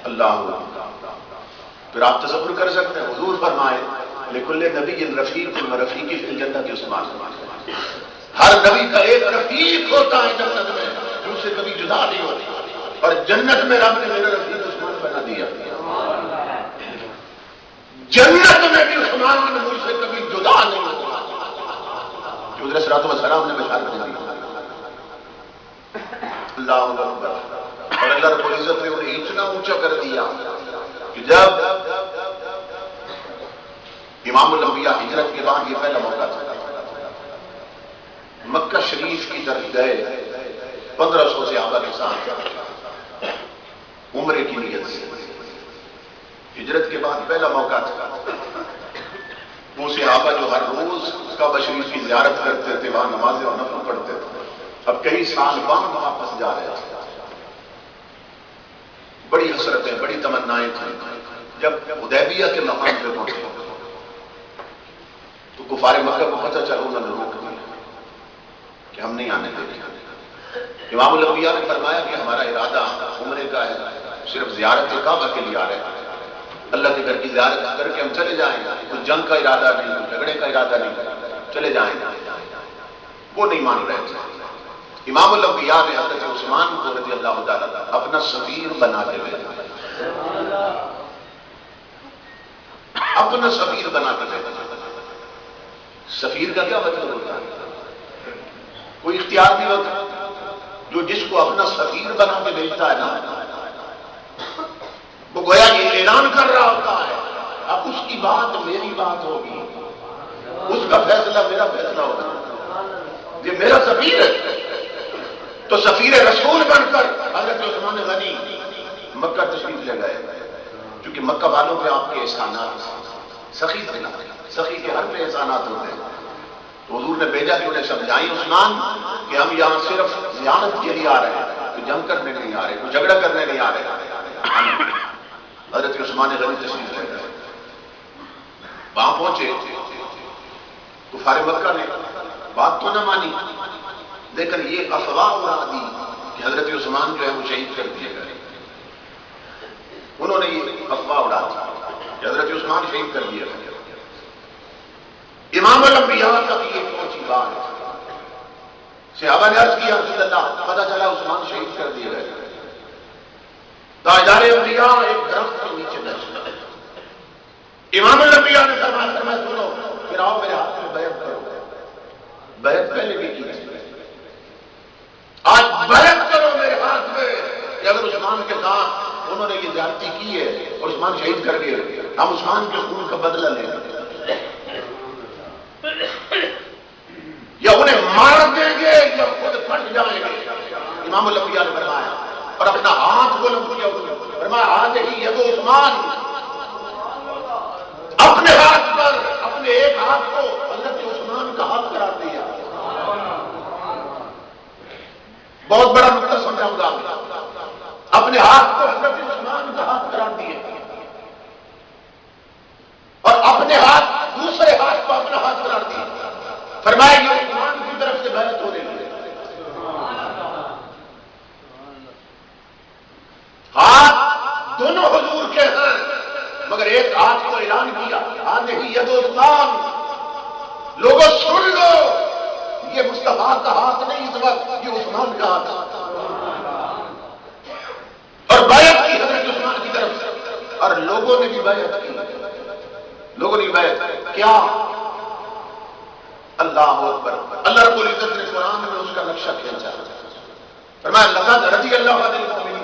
اللہ. پھر آپ تصور کر سکتے ہیں حضور فرمائے لکل نبی رفیق و رفیقی فی الجنت عثمان، ہر نبی کا ایک رفیق ہوتا ہے جنت میں جو سے کبھی جدا نہیں ہوتی، اور جنت میں رب نے میرا رفیق عثمان بنا دیا. جنت میں بھی عثمان نے مجھ سے کبھی جدا نہیں ہوتا جو حضرت صلی اللہ علیہ وسلم نے بشارت دی. اللہ اکبر. اور اللہ رب العزت نے انہیں اتنا اونچا کر دیا کہ جب امام الانبیاء ہجرت کے بعد یہ پہلا موقع تھا، مکہ شریف کی طرف گئے 1500 صحابہ کے ساتھ عمرے کی نیت سے. ہجرت کے بعد پہلا موقع تھا. وہ صحابہ جو ہر روز کعبہ شریف کی زیارت کرتے تھے، وہاں نمازیں اور نفل پڑھتے تھے، اب کئی سال بعد واپس جا رہے تھے. بڑی حسرتیں، بڑی تمنائیں تھیں. جب حدیبیہ کے مقام پہ پہنچے تو کفار مکہ کو پتہ چلا، انہوں نے روک دیا کہ ہم نہیں آنے دیں گے. امام الانبیاء نے فرمایا کہ ہمارا ارادہ عمرے کا ہے، صرف زیارت کعبہ کے لیے آ رہے ہیں، اللہ کے گھر کی زیارت کر کے ہم چلے جائیں گے، کوئی جنگ کا ارادہ نہیں، کوئی جھگڑے کا ارادہ نہیں، چلے جائیں گے. وہ نہیں مان رہے تھے. امام الانبیاء نے حضرت عثمان کو رضی اللہ تعالیٰ اپنا سفیر بنا کے بھیجا، اپنا سفیر بنا کے بھیجا. سفیر کا کیا مطلب ہوتا ہے؟ کوئی اختیار نہیں ہوتا. جو جس کو اپنا سفیر بنا کے بھیجتا ہے نا، وہ گویا یہ اعلان کر رہا ہوتا ہے اب اس کی بات میری بات ہوگی، اس کا فیصلہ میرا فیصلہ ہوگا، یہ میرا سفیر ہے. تو سفیر رسول بن کر حضرت عثمان غنی مکہ تشریف لے گئے، کیونکہ مکہ والوں پہ آپ کے احسانات سخی تھے نا، سخی کے ہر پہ احسانات ہوتے ہیں. تو حضور نے بھیجا کہ انہیں سمجھائیں عثمان کہ ہم یہاں صرف زیارت کے لیے آ رہے ہیں، کوئی جنگ کرنے نہیں آ رہے، کوئی جھگڑا کرنے نہیں آ رہے. حضرت عثمان غنی تشریف لے گئے. وہاں پہنچے، کفار مکہ نے بات تو نہ مانی، لیکن یہ افواہ اڑا دی کہ حضرت عثمان جو ہے وہ شہید کر دیے گئے. انہوں نے یہ افواہ اڑا دی کہ حضرت عثمان شہید کر دیے گئے. امام الانبیاء تک یہ پہنچی بات. صحابہ نے عرض کیا رسول اللہ پتہ چلا عثمان شہید کر دیے گئے. تاجدار انبیاء ایک درخت کے نیچے بیٹھ گئے. امام الانبیاء نے فرمایا سنو پھر آؤ میرے ہاتھ میں بیعت کرو. بیعت پہلے بھی کی تھی، آج بیعت کرو میرے ہاتھ میں کہ اگر عثمان کے ساتھ انہوں نے یہ زیادتی کی ہے اور عثمان شہید کر دیے ہم عثمان کے خون کا بدلہ لیں گے، یا انہیں مار دیں گے یا خود پھٹ جائیں گے. امام الانبیاء نے فرمایا اور اپنا ہاتھ بلند کیا، فرمایا آج ہی یہ وہ عثمان اپنے ہاتھ پر اپنے ایک ہاتھ کو حضرت عثمان کا ہاتھ قرار دیا. بہت بڑا نقطہ سمجھاؤں گا. اپنے ہاتھ کو حضرت عثمان کا ہاتھ قرار دیے اور اپنے ہاتھ دوسرے ہاتھ کو اپنا ہاتھ قرار دیا. فرمایا یہ عثمان کی طرف سے بیعت ہو رہی ہے. ہاتھ دونوں حضور کے ہیں مگر ایک ہاتھ کو اعلان کیا آج ہی ید عثمان. لوگوں سن لو یہ مصطفیٰ کا ہاتھ نہیں اس وقت، یہ عثمان کا ہاتھ. اور بیعت کی حضرت عثمان کی طرف سے اور لوگوں نے بھی بیعت کی. لوگوں نے بیعت کیا؟ اللہ اکبر. اللہ رب العزت نے قرآن میں اس کا نقشہ کھینچا. فرمایا لقد رضی اللہ عن المؤمنین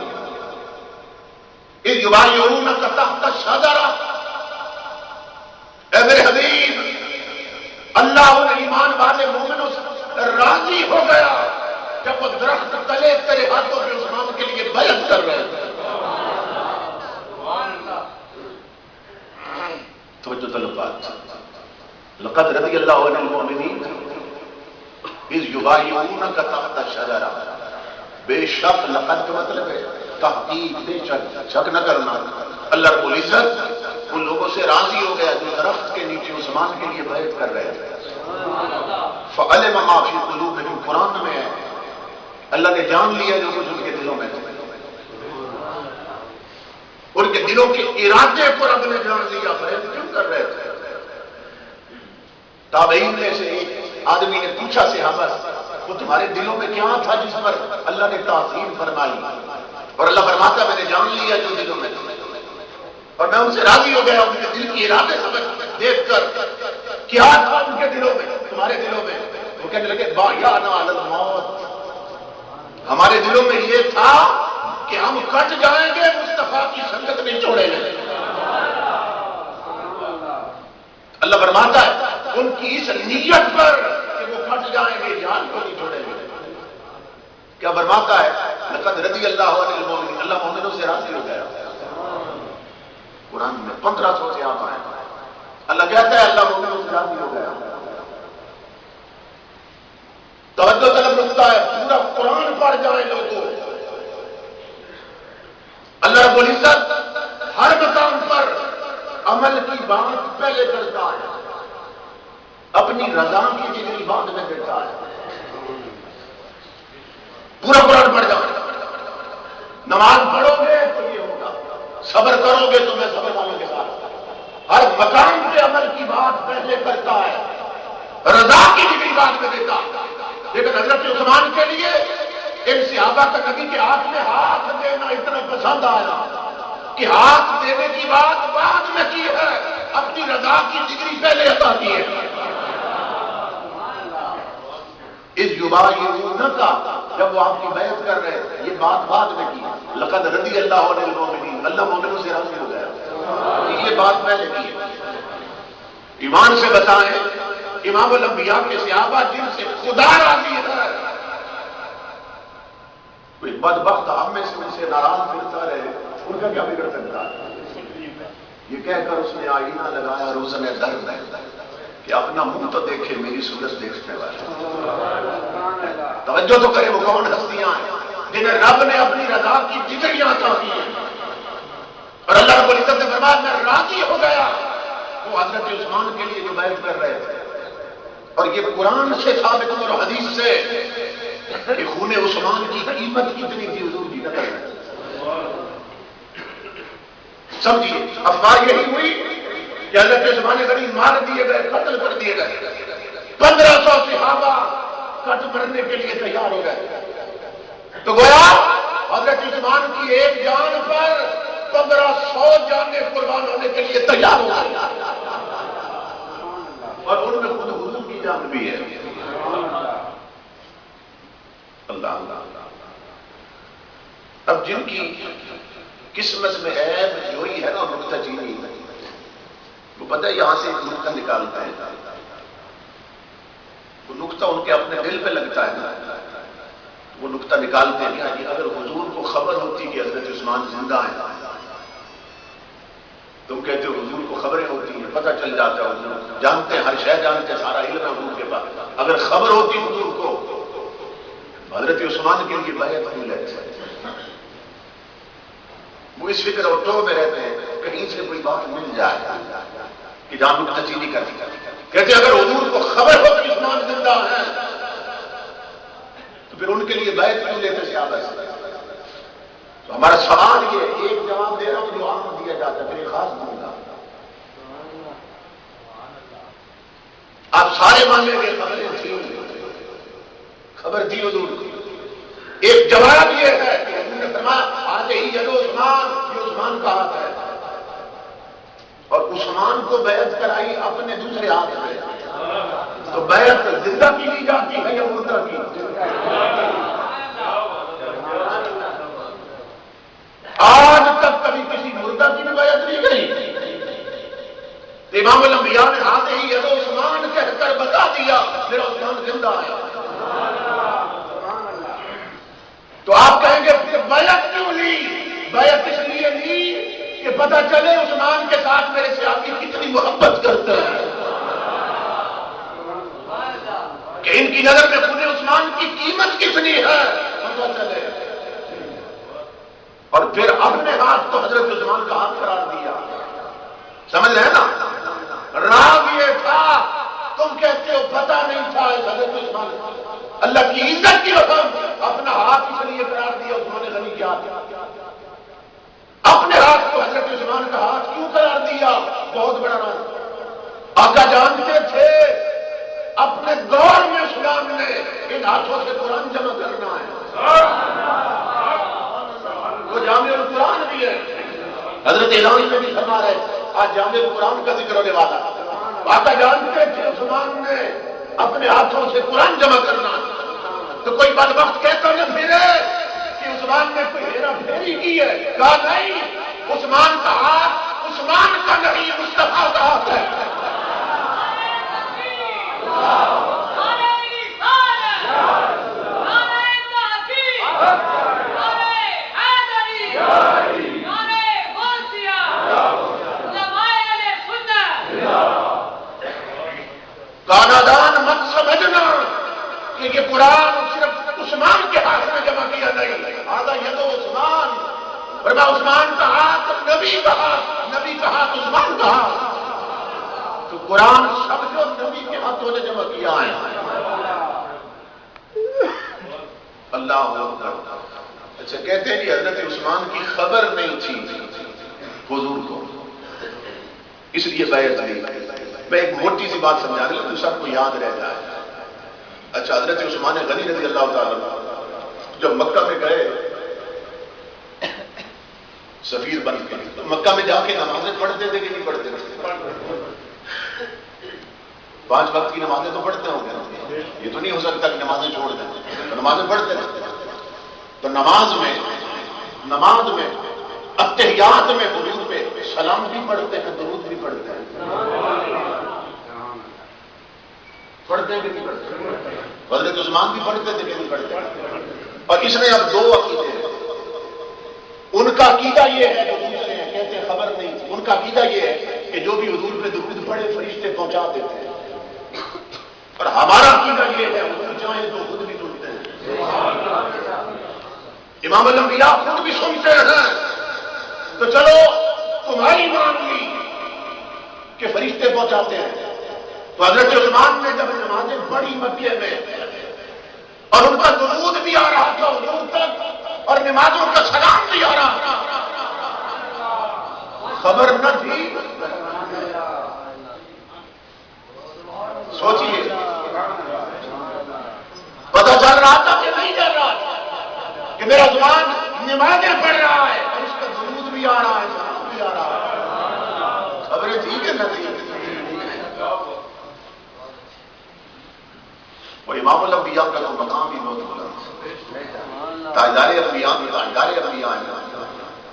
اذ یبایعونک تحت الشجرہ. اے میرے حبیب اللہ ان ایمان والے مومنوں سے راضی ہو گیا جب وہ درخت تلے تیرے ہاتھوں میں عثمان کے لیے بیعت کر رہے ہیں. توجہ طلب بات. لقد رضی اللہ عن المؤمنین اذ یبایعونک تحت الشجرہ. بے شک لقد کا مطلب ہے تحقیق، بے شک، شک نہ کرنا. اللہ رب العزت ان لوگوں سے راضی ہو گیا جو درخت کے نیچے عثمان کے لیے بیعت کر رہے تھے. فعلم ما فی قلوبہم. قرآن میں ہے اللہ نے جان لیا جو کچھ ان کے دلوں میں تھے. ان کے دلوں کے ارادے کو رب نے جان لیا. بیعت کیوں کر رہے تھے؟ تابعین میں سے ایک آدمی نے پوچھا صحابہ وہ تمہارے دلوں میں کیا تھا جس پر اللہ نے تعظیم فرمائی؟ اور اللہ فرماتا میں نے جان لیا جو دلوں میں تھے اور میں ان سے راضی ہو گیا. ان کے دل کی ارادے سمجھ دیکھ کر کیا تھا ان کے دلوں میں، تمہارے دلوں میں؟ وہ کہنے لگے بایعنا علی الموت. ہمارے دلوں میں یہ تھا کہ ہم کٹ جائیں گے مصطفیٰ کی سنگت نہیں چھوڑیں گے. اللہ فرماتا ہے ان کی اس نیت پر کہ وہ کٹ جائیں گے جان کو نہیں چھوڑیں گے. کیا فرماتا ہے؟ لقد رضی اللہ عن المؤمنین. اللہ مومنوں سے راضی ہو گیا. قرآن میں 1500 سے آپ آئے. اللہ کہتا ہے اللہ مومنوں سے راضی ہو گیا. توجہ طلب رکھتا ہے پورا قرآن پڑھ جائیں لوگوں. اللہ رب العزت ہر مقام پر عمل کی بات پہلے کرتا ہے، اپنی رضا کی جگری بات میں دیتا ہے. پورا قرآن پڑھ جاؤ. نماز پڑھو گے تو یہ ہوگا، صبر کرو گے تو میں صبر والوں کے ساتھ. ہر مقام پہ عمل کی بات پہلے کرتا ہے، رضا کی جگری بات میں دیتا ہے. لیکن حضرت عثمان کے لیے ان صحابہ کا نبی کے ہاتھ میں ہاتھ دینا اتنا پسند آیا کہ ہاتھ دینے کی بات بعد میں کی ہے، اپنی رضا کی جگری پہلے عطا کی ہے. اس یبایعونک جب وہ آپ کی بیعت کر رہے یہ بات بعد میں کی. لقد رضی اللہ عن المؤمنین. اللہ مومنوں سے راضی ہو گیا. یہ بات پہلے کی ہے. ایمان سے بتائیں امام الانبیاء کے صحابہ جن سے خدا راضی ہے، کوئی بدبخت ہم میں سے ان سے ناراض پھرتا رہے ان کا کیا بگڑ سکتا ہے؟ یہ کہہ کر اس نے آئینہ لگایا روزن درد ہے کہ اپنا منہ تو دیکھے میری صورت دیکھنے والا. توجہ تو کرے وہ کون ہستیاں ہیں جنہیں رب نے اپنی رضا کی ڈگریاں عطا کی ہیں اور اللہ رب العزت نے فرمایا میں راضی ہو گیا. وہ حضرت عثمان کے لیے جو بیعت کر رہے تھے اور یہ قرآن سے ثابت اور حدیث سے کہ خون عثمان کی قیمت کتنی تھی حضور کی نقل ہے. سمجھیے افواہ یہی ہوئی کہ حضرت عثمان غنی مار دیے گئے, قتل کر دیے گئے, 1500 صحابہ کٹ مرنے کے لیے تیار ہو گئے. تو گویا حضرت عثمان کی ایک جان پر 1500 جانیں قربان ہونے کے لیے تیار ہو گئے اور ان میں خود حضور کی جان بھی ہے. اللہ اللہ. اب جن کی قسمت میں عیب جوئی ہے نا نکتہ چینی, وہ پتہ ہے یہاں سے ایک نکتہ نکالتا ہے, وہ نکتہ ان کے اپنے دل پہ لگتا ہے نا, وہ نکتہ نکالتے ہیں کہ اگر حضور کو خبر ہوتی کہ حضرت عثمان زندہ ہیں, تم کہتے ہو حضور کو خبریں ہوتی ہیں, پتہ چل جاتا ہے, حضور جانتے ہیں, ہر شے جانتے ہیں, سارا علم ہے حضور کے پاس. اگر خبر ہوتی حضور کو حضرت عثمان کے لیے بیعت کیوں لیتے ہیں؟ وہ اس فکر اور ٹو میں رہتے ہیں کہیں سے کوئی بات مل جائے کہ جہاں نکتہ چینی کرتی. کہتے ہیں اگر حضور کو خبر ہو کہ عثمان زندہ ہے تو پھر ان کے لیے بیعت کیوں لیتے صحابہ سے؟ تو ہمارا سوال یہ ایک جواب دے رہا ہوں جو عام دیا جاتا ہے, پھر ایک خاص دوں گا. آپ سارے مانگیں گے خبریں تھیں, خبر تھی حضور کو. ایک جواب یہ ہے کہ حضور نے فرمایا آج ہی یدو عثمان, یہ عثمان کا ہاتھ ہے اور عثمان کو بیعت کرائی اپنے دوسرے ہاتھ میں. تو بیعت زندہ کی لی جاتی ہے یا مردہ کی؟ آج تک کبھی کسی مردہ کی بھی بیعت نہیں گئی. امام الانبیاء نے ہاتھ ہی یدو عثمان کہہ کر بتا دیا میرا عثمان زندہ ہے. تو آپ کہیں گے کہ بیعت کیوں لی؟ بیعت اس لیے لی کہ پتہ چلے عثمان کے ساتھ میرے صحابی کتنی محبت کرتے ہیں, کہ ان کی نظر میں خون عثمان کی قیمت کتنی ہے پتہ چلے. اور پھر اپنے ہاتھ تو حضرت عثمان کا ہاتھ قرار دیا. سمجھ رہے ہیں نا؟ راز یہ تھا, تم کہتے ہو پتہ نہیں تھا حضرت عثمان, اللہ کی عزت کی رقم اپنا ہاتھ اس لیے قرار دیا عثمان غنی کیا اپنے ہاتھ کو حضرت عثمان کا ہاتھ کیوں قرار دیا؟ بہت بڑا راز. آقا جانتے تھے اپنے دور میں اسلام نے ان ہاتھوں سے قرآن جمع کرنا ہے. وہ جامع القرآن بھی ہے, حضرت الہی میں بھی فرما رہے آج جامع القرآن کا ذکر ہونے والا. آقا جانتے تھے عثمان نے اپنے ہاتھوں سے قرآن جمع کرنا. تو کوئی بدبخت کہتا نہ پھرے کہ عثمان نے کوئی ہیرا پھیری کی ہے. کہا نہیں, عثمان کا ہاتھ عثمان کا نہیں مصطفیٰ کا ہاتھ ہے. کانادان مت سمجھنا کہ یہ قرآن صرف عثمان کے ہاتھ میں جمع کیا نہیں. آدھا یہ تو عثمان, ورنہ عثمان کا ہاتھ نبی کا ہاتھ, نبی کا ہاتھ عثمان کا ہاتھ. تو قرآن سب جو نبی کے ہاتھوں نے جمع کیا ہے. اللہ اکبر. اچھا کہتے ہیں کہ حضرت عثمان کی خبر نہیں تھی حضور کو, اس لیے بیعت لی. میں ایک موٹی سی بات سمجھا دوں تو سب کو یاد رہ جائے. اچھا حضرت عثمان غنی رضی اللہ تعالیٰ جب مکہ میں گئے سفیر بن کے, تو مکہ میں جا کے نمازیں پڑھتے تھے کہ نہیں پڑھتے تھے؟ 5 وقت کی نمازیں تو پڑھتے ہوں گے. یہ تو نہیں ہو سکتا کہ نمازیں چھوڑ دیں, تو نمازیں پڑھتے رہتے. تو نماز میں اتحیات میں حضور پہ سلام بھی پڑھتے ہیں, درود بھی پڑھتے ہیں. پڑھتے ہیں کہ نہیں پڑھتے؟ حضرت عثمان بھی پڑھتے تھے کہ نہیں پڑھتے؟ اور اس میں اب 2 عقیدے ہیں. ان کا عقیدہ یہ ہے, جو دوسرے ہیں کہتے ہیں خبر نہیں تھی, ان کا عقیدہ یہ ہے کہ جو بھی حضور پہ درود پڑھے فرشتے پہنچا دیتے ہیں. اور ہمارا عقیدہ یہ ہے حضور چاہیں تو خود بھی سنتے ہیں، امام الانبیاء خود بھی سنتے ہیں، تو چلو تمہاری مان لی کہ فرشتے پہنچاتے ہیں، تو حضرت عثمان نے جب نمازیں پڑھی مکے میں اور ان کا درود بھی آ رہا تھا حضور تک اور نمازوں کا سلام بھی آ رہا تھا، خبر نہ تھی، سوچیے پتہ چل رہا تھا کہ نہیں چل رہا تھا کہ میرا زبان نمازیں پڑھ رہا ہے اور اس کا درود بھی آ رہا ہے، سلام بھی آ رہا ہے، خبریں تھی کہ نہ تھی؟ اور امام الانبیاء کا تو مقام بھی بہت بلند ہے، تاجدار انبیاء میں تاجدار انبیاء ہیں،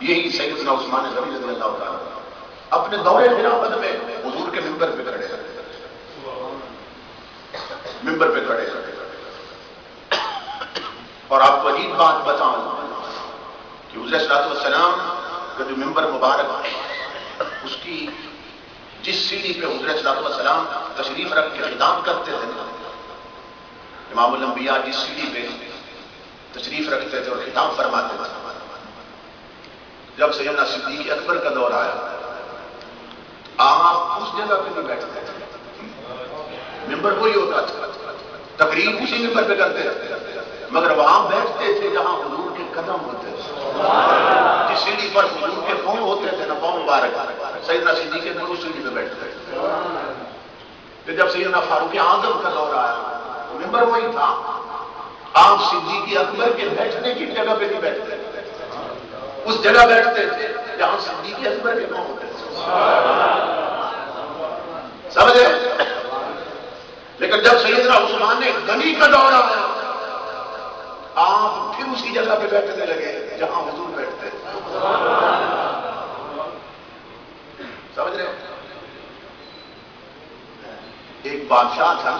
یہی سیدنا عثمان غنی رضی اللہ تعالیٰ اپنے دور خلافت میں حضور کے ممبر پہ کھڑے ہیں، ممبر پہ کھڑے ہیں، اور آپ کو عجیب بات بتاؤں کہ حضور صلی اللہ علیہ وسلم کا جو ممبر مبارک اس کی جس سیڑھی پہ حضور صلی اللہ علیہ وسلم تشریف رکھ کے خطاب کرتے تھے، امام الانبیاء جس سیڑھی پہ تشریف رکھتے تھے اور خطاب فرماتے تھے، جب سیدنا صدیق اکبر کا دور آیا آپ اس جگہ پہ نہیں بیٹھتے تھے، ممبر وہی ہوتا تھا، تقریر اسی ممبر پہ کرتے تھے، مگر وہاں بیٹھتے تھے جہاں حضور کے قدم ہوتے تھے، جس سیڑھی پر حضور کے پاؤں ہوتے تھے نا، پاؤں مبارک، سیدنا صدیق اکبر اس سیڑھی پہ بیٹھتے تھے۔ پھر جب سیدنا فاروق اعظم کا دور آیا ممبر وہی تھا، آپ صدیق اکبر کے بیٹھنے کی جگہ پہ نہیں بیٹھتے، اس جگہ بیٹھتے تھے جہاں صدیق اکبر کے پاؤں ہوتے تھے، سمجھے؟ لیکن جب سیدنا عثمان غنی کا دور آیا آپ پھر اسی جگہ پہ بیٹھنے لگے جہاں حضور بیٹھتے تھے، سمجھ رہے؟ ایک بادشاہ تھا،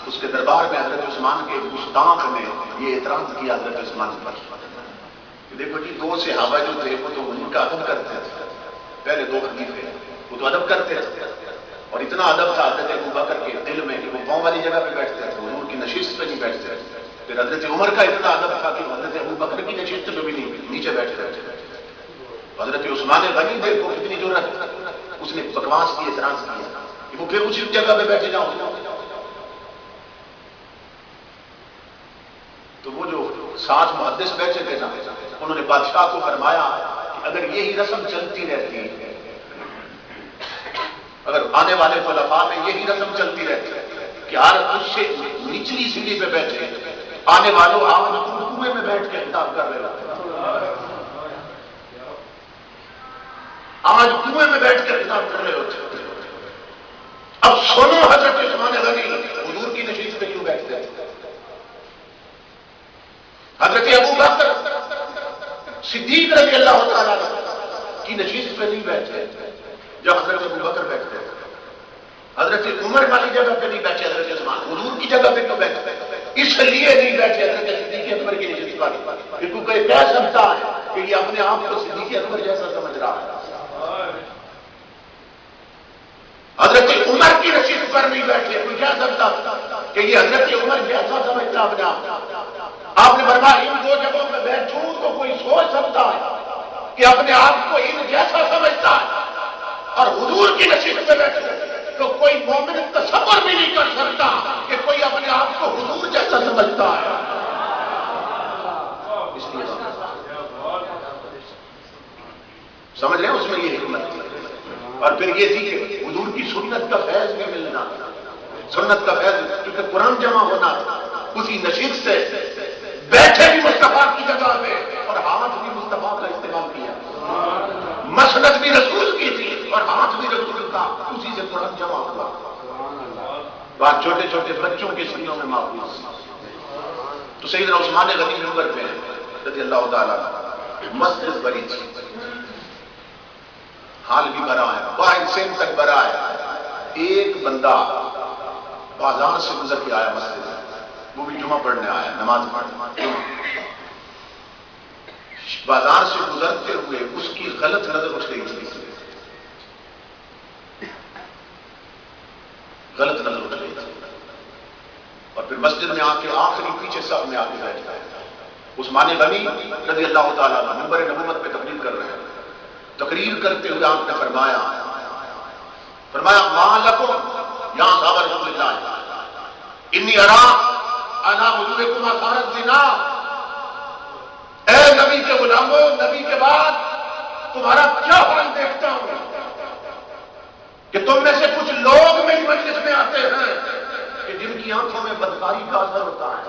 اس کے دربار میں حضرت عثمان کے گستاخ نے یہ اعتراض کیا حضرت عثمان پر کہ دیکھو جی دو صحابہ جو تھے وہ تو حضور کا ادب کرتے تھے، پہلے دو خلیفے وہ تو ادب کرتے تھے، اور اتنا ادب تھا حضرت ابوبکر کے دل میں کہ وہ پاؤں والی جگہ پہ بیٹھتے تھے، حضور کی نشست پہ نہیں بیٹھتے تھے، پھر حضرت عمر کا اتنا ادب تھا کہ حضرت ابوبکر کی نشست پہ بھی نہیں نیچے بیٹھتے تھے، حضرت عثمان غنی دیکھو کتنی ضرورت، اس نے بکواس کی اعتراض کیا کہ وہ پھر اسی جگہ پہ بیٹھے جاؤ، تو وہ جو ساتھ محدث بیٹھے تھے نا انہوں نے بادشاہ کو فرمایا کہ اگر یہی رسم چلتی رہتی ہے، اگر آنے والے خلفاء میں یہی رسم چلتی رہتی ہے کہ ہر اس سے نچلی سیڑھی پہ بیٹھے آنے والوں آپ کنویں میں بیٹھ کے خطاب کر رہے ہوتے، آج کنویں میں بیٹھ کے خطاب کر رہے ہوتے، اب سنو حضرت عثمان غنی حضور کی نشست پہ کیوں بیٹھتے ہیں؟ حضرت ابوبکر صدیق رضی اللہ تعالیٰ کی نشست پہ نہیں بیٹھتے جب حضرت ابوبکر بیٹھتے ہیں، حضرت عمر والی جگہ پہ نہیں بیٹھے حضرت عثمان، حضور کی جگہ پہ کیوں بیٹھتے؟ اس لیے نہیں بیٹھے حضرت صدیق اکبر کی نشست پر، کیونکہ کوئی کہہ سکتا ہے کہ یہ اپنے آپ کو صدیق اکبر جیسا سمجھ رہا ہے، حضرت عمر کی نشست پر نہیں بیٹھے، کوئی کہہ سکتا کہ یہ حضرت عمر جیسا سمجھتا اپنے آپ، آپ نے فرمایا ان دو جگہوں پہ بیٹھوں تو کوئی سوچ سکتا ہے کہ اپنے آپ کو ان جیسا سمجھتا ہے، اور حضور کی نشست پہ بیٹھے تو کوئی مومن تصور بھی نہیں کر سکتا کہ کوئی اپنے آپ کو حضور جیسا سمجھتا ہے، اس لیے سمجھ رہے ہیں اس میں یہ حکمت تھی، اور پھر یہ تھی کہ حضور کی سنت کا فیض بھی ملنا، سنت کا فیض کیونکہ قرآن جمع ہونا اسی نشست سے، بیٹھے بھی مصطفیٰ کی جگہ پہ اور ہاتھ بھی مصطفیٰ کا استعمال کیا، مسند بھی رسول کی تھی اور ہاتھ بھی رسول کا، اسی سے قرآن جمع ہوا، بات چھوٹے چھوٹے بچوں کے سینوں میں محفوظ، تو سیدنا عثمان غنی ممبر پہ رضی اللہ تعالیٰ، مسجد بڑی تھی، حال بھی بھرا ہے، باہر سین تک بھرا ہے، ایک بندہ بازار سے گزر کے آیا مسجد میں، وہ بھی جمعہ پڑھنے آیا، نماز پڑھنے، بازار سے گزرتے ہوئے اس کی غلط نظر اٹھ گئی تھی، غلط نظر اٹھ گئی تھی، مسجد میں آ کے آخری پیچھے صف میں آ کے بیٹھ گئے. عثمان غنی رضی اللہ تعالیٰ عنہ منبر نبوت پہ تقریر کر رہے ہیں. تقریر کرتے ہوئے آپ نے فرمایا ما لکم یا صحابہ رسول اللہ انی ارا علی وجوہکم آثار الزنا. اے نبی کے غلاموں، نبی کے بعد تمہارا کیا حال دیکھتا ہوں کہ تم میں سے کچھ لوگ میری مجلس میں آتے ہیں کہ جن کی آنکھوں میں بدکاری کا اثر ہوتا ہے.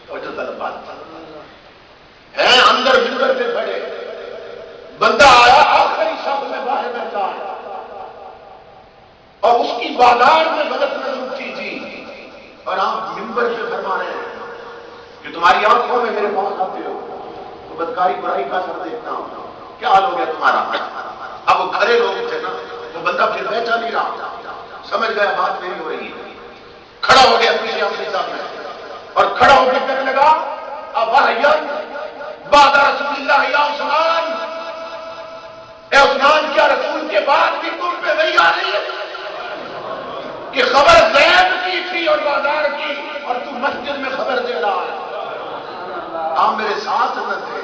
توجہ طلب بات ہے. اندر منبر پہ کھڑے، بندہ آیا آخری صف میں باہر بیٹھا ہے اور اس کی بازار میں غلط نظر اٹھی تھی اور آپ منبر پہ فرما رہے ہیں کہ تمہاری آنکھوں میں میرے پاس آتے ہو تو بدکاری برائی کا اثر دیکھتا ہوں. کیا حال ہو گیا تمہارا؟ اب وہ کھڑے لوگ تھے نا، وہ بندہ پھر بیٹھا نہیں رہا، سمجھ گیا بات میری ہو رہی ہے. کھڑا ہو گیا پیچھے آخری صف میں اور کھڑا ہو کے کہنے لگا بعد رسول اللہ یا عثمان، اے عثمان کیا رسول کے بعد بھی تم پہ وہی آ رہی ہے کہ خبر غیب کی تھی اور بازار کی اور تم مسجد میں خبر دے رہا ہے؟ آپ میرے ساتھ نہ تھے،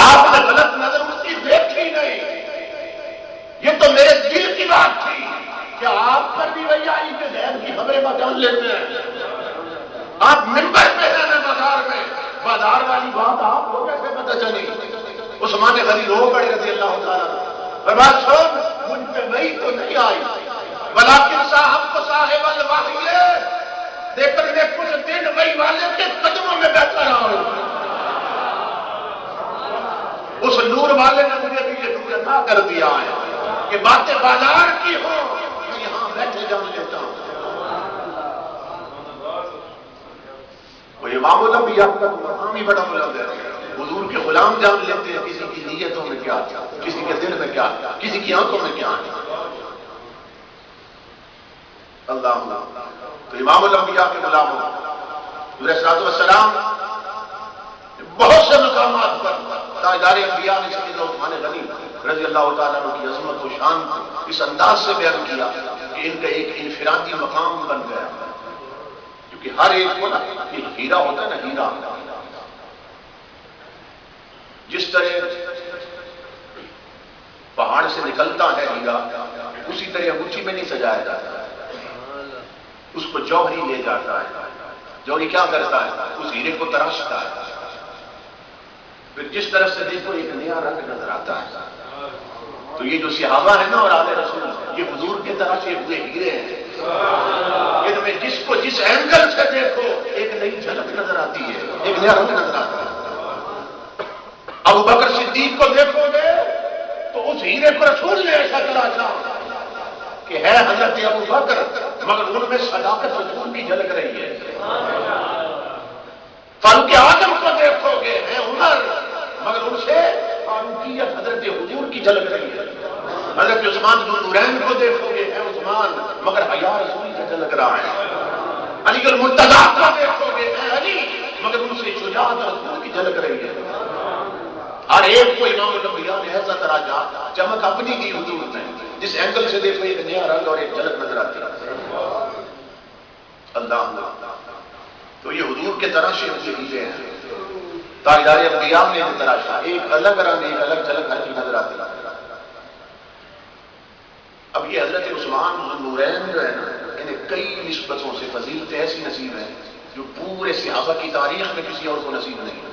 آپ نے غلط نظر اس کی دیکھی نہیں. یہ تو میرے دل کی بات تھی کہ آپ پر بھی وہی آئی کہ غیب کی خبریں جان لیتے ہیں. آپ منبر پہ ہیں نا بازار میں، بازار والی بات آپ کو کیسے پتہ چلی؟ عثمان غنی رو پڑے رضی اللہ تعالیٰ. فرمایا سن، مجھ پہ وہی تو نہیں آئی، ولیکن صاحب کو صاحب الوحی، لیکن میں کچھ دن وہی والے کے قدموں میں بیٹھا رہا ہوں. اس نور والے نے مجھے بھی یہ نور عطا کر دیا ہے کہ باتیں بازار کی ہوں میں یہاں بیٹھے جان لیتا ہوں. وہ امام الانبیاء کا مقام ہی بڑا بلند ہے. حضور کے غلام جان لیتے ہیں کسی کی نیتوں میں کیا، کسی کے دل میں کیا، کسی کی آنکھوں میں کیا ہے. اللہ تو امام الانبیاء کے غلام علیہ الصلوۃ والسلام بہت سے مقامات پر تاجدار انبیاء نے سیدنا عثمان غنی رضی اللہ تعالیٰ عنہ کی عظمت و شان کو اس انداز سے بیان کیا کہ ان کا ایک انفرادی مقام بن گیا. کیونکہ ہر ایک کو نا یہ ہیرا ہوتا ہے نا، ہیرا جس طرح پہاڑ سے نکلتا ہے ہیرا اسی طرح انگوٹھی میں نہیں سجایا جاتا، اس کو جوہری لے جاتا ہے. جوہری کیا کرتا ہے؟ اس ہیرے کو تراشتا ہے، پھر جس طرف سے دیکھو ایک نیا رنگ نظر آتا ہے. تو یہ جو صحابہ ہیں نا اور آل رسول، یہ حضور کے تراشے ہوئے ہیرے ہیں. ان میں جس کو جس اینگل سے دیکھو ایک نئی جھلک نظر آتی ہے، ایک نیا رنگ نظر آتا ہے. ابو بکر صدیق کو دیکھو گے تو اس ہیرے کو رسول نے ایسا تراشا کہ ہے حضرت ابو بکر مگر ان میں صداقت رسول کی جھلک رہی ہے. فاروق اعظم کو دیکھو گے ہے عمر مگر ان سے فاروقیت حضرت حضور کی جھلک رہی ہے. حضرت عثمان ذو النورین کو دیکھو گے ہے عثمان مگر حیا رسول کا جھلک رہا ہے. علی المرتضیٰ کو دیکھو گے ہے علی مگر ان سے شجاعت رسول کی جھلک رہی ہے. ہر ایک کو امام الانبیاء نے ایسا تراشا، چمک اپنی کی حضور میں، جس اینگل سے دیکھو ایک نیا رنگ اور ایک جھلک نظر آتی ہے. اللہ تو یہ حضور کے تراشے ہوئے ہیرے ہیں. تاجدار انبیاء نے بھی تراشا، ایک الگ رنگ ایک الگ جھلک ہر کی نظر آتی ہے. اب یہ حضرت عثمان ذو النورین جو ہے نا، انہیں کئی نسبتوں سے فضیلتیں ایسی نصیب ہیں جو پورے صحابہ کی تاریخ میں کسی اور کو نصیب نہیں.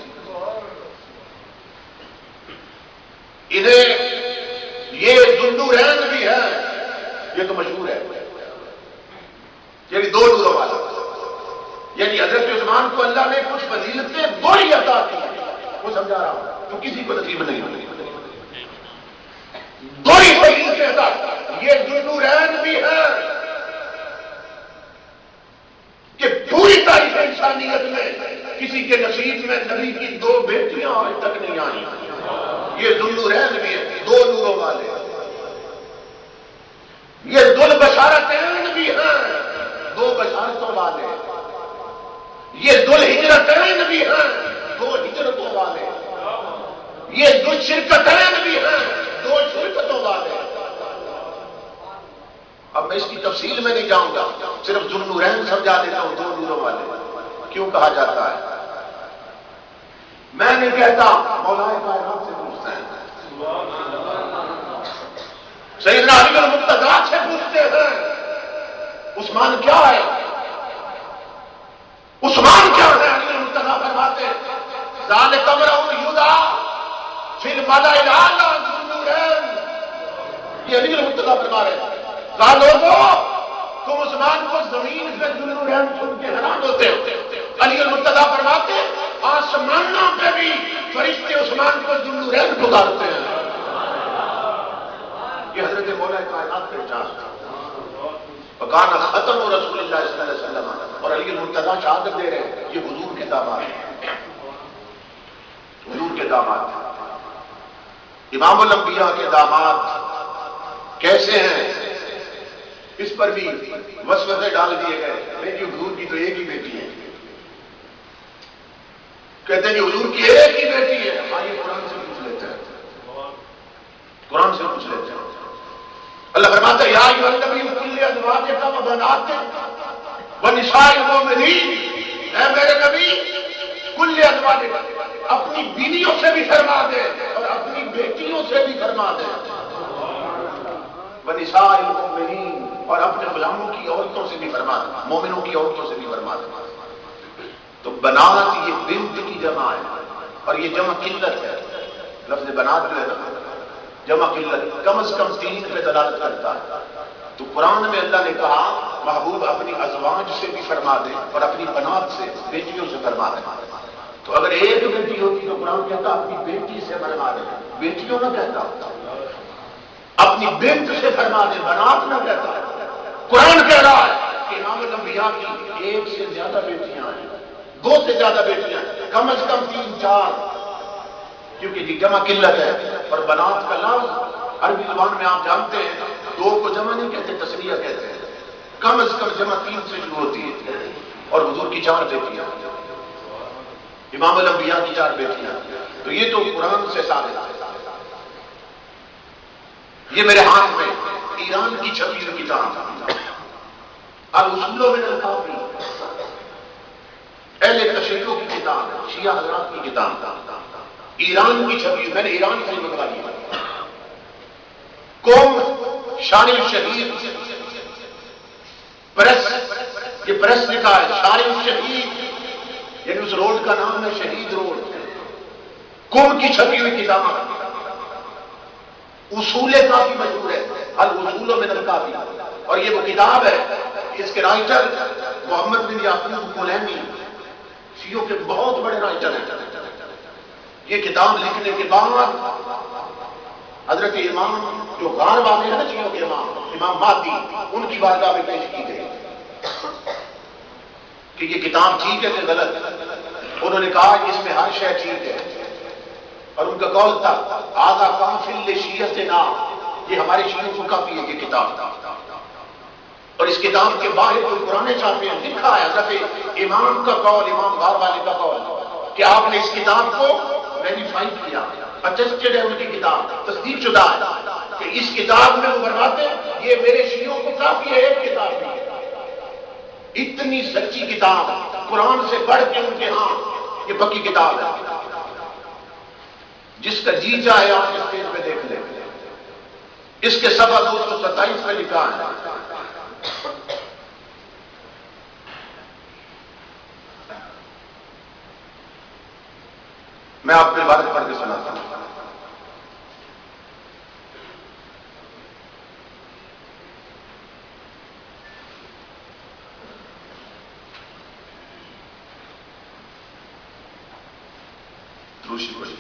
انہیں یہ ذو النورین بھی ہے، یہ تو مشہور ہے، یہ بھی دو نوروں والا. یعنی حضرت عثمان کو اللہ نے کچھ فضیلتیں دو ہی عطا کی، وہ سمجھا رہا ہوں تو کسی کو نصیب نہیں ہوگی. دو ہی فضیلتیں عطا کی. یہ ذو النورین بھی ہے کہ پوری تاریخ انسانیت میں کسی کے نصیب میں نبی کی دو بیٹیاں آج تک نہیں آئی. یہ ذو النورین بھی ہے، دو نوروں والے. یہ ذو البشارتین بھی ہیں، دو بشارتوں والے. یہ ذو الہجرتین بھی ہیں، دو ہجرتوں والے. یہ ذو الشرکتین بھی ہیں، دو شرکتوں والے. اب میں اس کی تفصیل میں نہیں جاؤں گا، صرف ذوالنورین سمجھا دیتا ہوں، 2 نوروں والے کیوں کہا جاتا ہے۔ میں نہیں کہتا، مولا کائنات سے پوچھتے ہیں، سیدنا علی المرتضیٰ سے پوچھتے ہیں، عثمان کیا ہے؟ عثمان کیا ہے؟ علی المرتضیٰ فرماتے ہیں ذالک امرؤ یدعی فی الملأ الاعلی ذوالنورین۔ یہ علی المرتضیٰ فرما رہے ہیں، کہا لوگوں تم عثمان کو زمین پہ ذوالنورین سن کے حیران ہوتے ہو۔ علی المرتضیٰ فرماتے ہیں آسمانوں پہ بھی فرشتے عثمان کو ذوالنورین پکارتے ہیں۔ یہ حضرت مولا کائنات کا اعجاز تھا۔ وکان ختم رسول اللہ صلی اللہ علیہ وسلم، اور علی المرتضیٰ شہادت دے رہے ہیں یہ حضور کے داماد ہیں، حضور کے داماد ہیں۔ امام الانبیاء کے داماد کیسے ہیں، اس پر بھی وسوسے ڈال دیے گئے۔ بیٹی حضور کی تو ایک ہی بیٹی ہے، کہتے ہیں کہ حضور کی ایک ہی بیٹی ہے۔ ہاں یہ قرآن سے پوچھ لیتے ہیں، قرآن سے پوچھ لیتے ہیں۔ اللہ فرماتا ہے یا ایھا النبی قل لازواجک و بناتک و نساء المؤمنین، اے میرے نبی قل لازواجک، اپنی بیویوں سے بھی فرما دے اور اپنی بیٹیوں سے بھی فرما دے، و نساء المؤمنین، اور اپنے غلاموں کی عورتوں سے بھی فرما دے، مومنوں کی عورتوں سے بھی فرما دے۔ تو بنات یہ بنت کی جمع ہے اور یہ جمع قلت ہے، لفظ بنات جو ہے نا جمع قلت، کم از کم 3 پہ دلالت کرتا ہے۔ تو قرآن میں اللہ نے کہا محبوب اپنی ازواج سے بھی فرما دے اور اپنی بنات سے، بیٹیوں سے فرما دے۔ تو اگر ایک بیٹی ہوتی تو قرآن کہتا اپنی بیٹی سے فرما دے، بیٹیوں نہ کہتا، اپنی بنت سے فرما دے، بنات نہ کہتا۔ قرآن کہہ رہا ہے کہ امام الانبیاء کی 1 سے زیادہ بیٹیاں ہیں، 2 سے زیادہ بیٹیاں ہیں، کم از کم 3-4، کیونکہ یہ جمع قلت ہے۔ اور بنات کا لفظ عربی زبان میں آپ جانتے ہیں 2 کو جمع نہیں کہتے، تسنیہ کہتے ہیں، کم از کم جمع 3 سے شروع ہوتی ہے۔ اور حضور کی 4 بیٹیاں، امام الانبیاء کی 4 بیٹیاں، تو یہ تو قرآن سے ثابت ہے۔ یہ میرے ہاتھ میں ایران کی چھپی ہوئی کتاب الاصول من الکافی، اہل تشیع کی کتاب ہے، شیعہ حضرات کی کتاب، ایران کی چھپی، میں نے ایران سے منگوا لی۔ قوم شان الشہید پریس، یہ پریس لکھا ہے شان الشہید، یعنی اس روڈ کا نام ہے شہید روڈ، قوم کی چھپی ہوئی کتاب۔ اصول کافی مشہور ہے، الاصول من الکافی، اور یہ وہ کتاب ہے، اس کے رائٹر محمد بن یعقوب کلینی، شیعوں کے بہت بڑے رائٹر ہیں۔ یہ کتاب لکھنے کے بعد حضرت امام جو غار والے ہیں نا شیعوں کے امام مہدی، ان کی بارگاہ میں پیش کی گئی کہ یہ کتاب ٹھیک ہے کہ غلط۔ انہوں نے کہا کہ اس میں ہر شے ٹھیک ہے، اور ان کا قول تھا آدھا کافل لشیعتنا، یہ ہمارے شیعوں کو کافی ہے یہ کتاب۔ اور اس کتاب کے باہر جو قرآن چھاپے ہیں لکھا ہے حضرت امام کا قول، امام غار والے کا قول، کہ آپ نے اس کتاب کو ویریفائی کیا، اٹیسٹڈ ہے ان کی کتاب، تصدیق شدہ ہے کہ اس کتاب میں وہ فرماتے ہیں یہ میرے شیعوں کو کافی ہے ایک کتاب بھی۔ اتنی سچی کتاب، قرآن سے بڑھ کے ان کے ہاں یہ پکی کتاب ہے۔ جس کا جی چاہے آپ اس پیج پہ دیکھ لیں، اس کے صفحہ 227 میں لکھا ہے میں آپ کو عبارت پڑھ کے سناتا ہوں۔ روشی پڑھی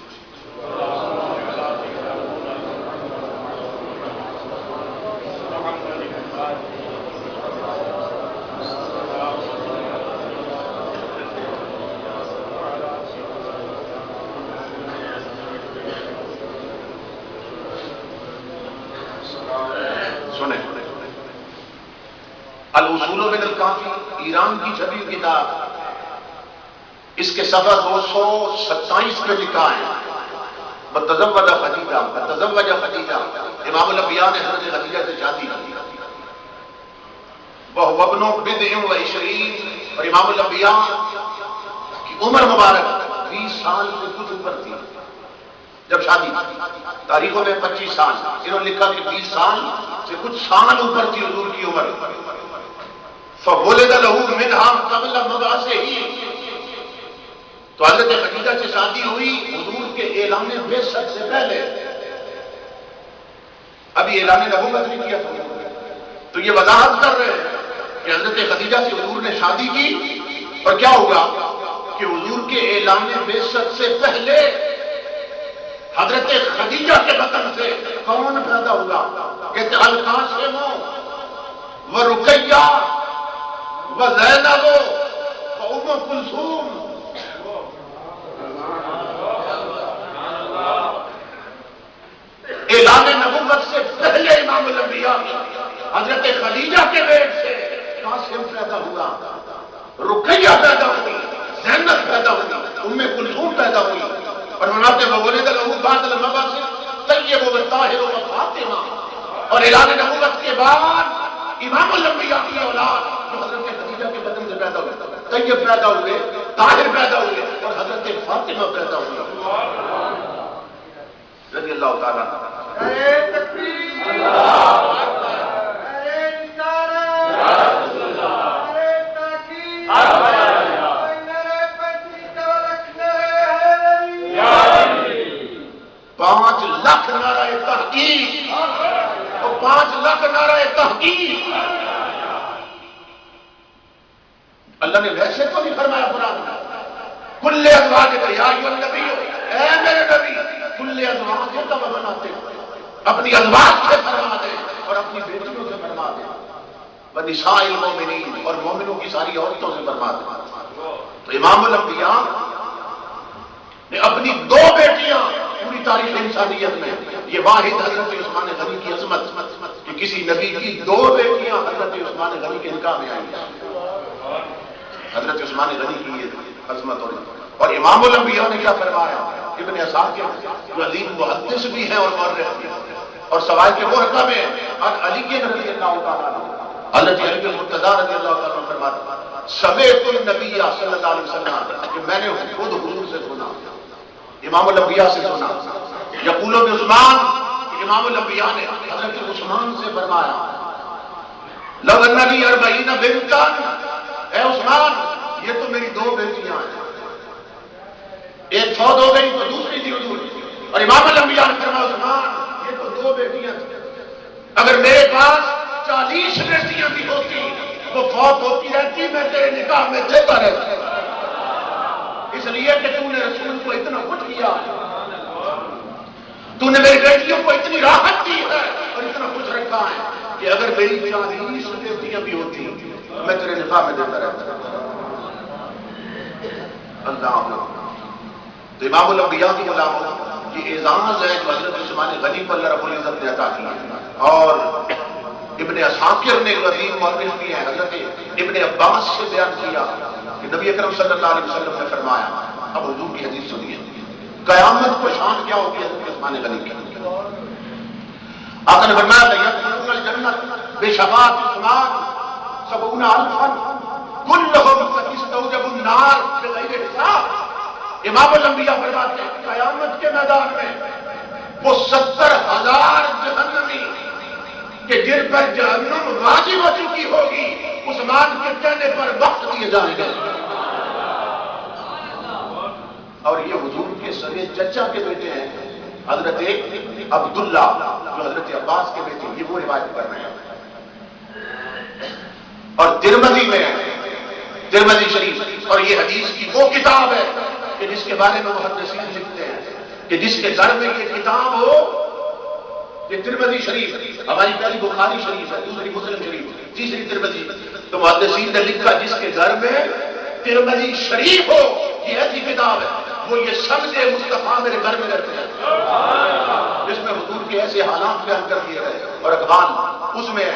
الاصول من الکافی، ایران کی چھپی ہوئی کتاب، اس کے صفحہ 227 پہ لکھا ہے بتزوج خدیجہ، بتزوج خدیجہ، امام الانبیاء نے حضرت خدیجہ سے شادی کی۔ وہ ابن بدع و عشرین، اور امام الانبیاء کی عمر مبارک 20 سال سے کچھ اوپر تھی جب شادی، تاریخوں میں 25 سال، انہوں نے لکھا کہ 20 سال سے کچھ سال اوپر تھی حضور کی عمر. فولد لہو منہا قبل مبعثہ، تو حضرت خدیجہ سے شادی ہوئی حضور کے اعلان بعثت سے پہلے، ابھی اعلان نبوت نہیں کیا تھا. تو یہ وضاحت کر رہے ہیں کہ حضرت خدیجہ سے حضور نے شادی کی، اور کیا ہوا کہ حضور کے اعلان بعثت سے پہلے حضرت خدیجہ کے بطن سے کون پیدا ہوا؟ کہتے القاسم و رقیہ و زینب و ام کلثوم. اعلان نبوت سے پہلے امام الانبیاء حضرت خدیجہ کے پیٹ سے قاسم پیدا ہوا، رقیہ پیدا ہوئی، زینب پیدا ہوئی، ام کلثوم پیدا ہوئی. اور مناتے وولد لہو بعد المبعث طیب و طاہر و فاطمہ، اور اعلان نبوت کے بعد امام الانبیاء کی اولاد جو حضرت خدیجہ کے بدن سے پیدا ہوئے، طیب پیدا ہوئے، طاہر پیدا ہوئے، اور حضرت فاطمہ پیدا ہوئی رضی اللہ تعالیٰ عنہ. پانچ لاکھ نعرہ تحقیق، اور 5 لاکھ نعرہ تحقیق. اللہ نے ویسے تو نہیں فرمایا قرآن میں کل ازواج کا یا ایھا النبی، اے میرے نبی کل ازواج کا بناتے اپنی ازواج سے فرما دے اور اپنی بیٹیوں سے فرما دے، ونساء المؤمنین، اور مومنوں کی ساری عورتوں سے فرما دے. تو امام الانبیاء نے اپنی 2 بیٹیاں پوری تاریخ انسانیت میں، یہ واحد حضرت عثمان غنی کی عظمت کہ کسی نبی کی 2 بیٹیاں حضرت عثمان غنی کے نکاح میں آئی. حضرت عثمان غنی کی یہ عظمت. اور امام الانبیاء نے کیا فرمایا؟ ابن اسحاق جو عظیم محدث بھی ہیں اور مورخ بھی ہیں، اور سوائے کے مرحلہ میں علی کے رضی اللہ تعالیٰ عنہ، حضرت علی المرتضیٰ رضی اللہ تعالیٰ عنہ فرماتے سمعت النبی صلی اللہ علیہ وسلم، کہ میں نے خود حضور سے سنا، امام الانبیاء سے سنا، یقول عثمان، امام الانبیاء نے حضرت عثمان سے فرمایا لو ان لی 40 بنتا، اے عثمان یہ تو میری 2 بیٹیاں ہیں، ایک فوت ہو گئی تو دوسری تھی حضور. اور امام الانبیاء نے فرمایا عثمان یہ تو 2 بیٹیاں تھیں، اگر میرے پاس 40 بیٹیاں بھی ہوتی وہ فوت ہوتی رہتی، میں تیرے نکاح میں دیتا رہتا، اس لیے کہ تو نے رسول کو اتنا کچھ کیا، تو نے میری بیٹیوں کو اتنی راحت دی ہے اور اتنا کچھ رکھا ہے کہ اگر میری 40 بیٹیاں بھی ہوتی میں تیرے نکاح میں دیتا رہتا. اللہ. تو امام الانبیاء کی علامت یہ اعزاز ہے جو حضرت عثمان غنی پر اللہ رب العزت نے عطا کیا. اور ابن اساکر نے عظیم مورخ بھی ہیں، حضرت ابن عباس سے بیان کیا کہ نبی اکرم صلی اللہ علیہ وسلم نے فرمایا، اب حضور کی حدیث سنیے، قیامت کو شان کیا ہوگی حضرت عثمان غنی کی. آقا نے فرمایا یدخلون الجنت بشفاعت عثمان 70,000 كلهم استوجب النار بغیر حساب. امام الانبیاء فرماتے ہیں قیامت کے میدان میں وہ 70,000 جہنمی کہ جن پر جہنم واجب ہو چکی ہوگی عثمان کے کہنے پر وقت دیے جائیں گے. اور یہ حضور کے سگے چچا کے بیٹے ہیں حضرت عبداللہ جو حضرت عباس کے بیٹے، یہ وہ روایت کر رہے ہیں. اور ترمذی میں ترمذی شریف، اور یہ حدیث کی وہ کتاب ہے کہ جس کے بارے میں محدثین لکھتے ہیں کہ جس کے گھر میں یہ کتاب ہو، یہ ترمذی شریف، ہماری پہلی بخاری شریف ہے، دوسری مسلم شریف، تیسری ترمذی، تو محدثین نے لکھا جس کے گھر میں ترمذی شریف ہو یہ ایسی کتاب ہے، وہ یہ سمجھے مصطفیٰ میرے گھر میں رہتے ہیں، جس میں حضور کے ایسے حالات بیان کر دیے گئے. اور اقبال اس میں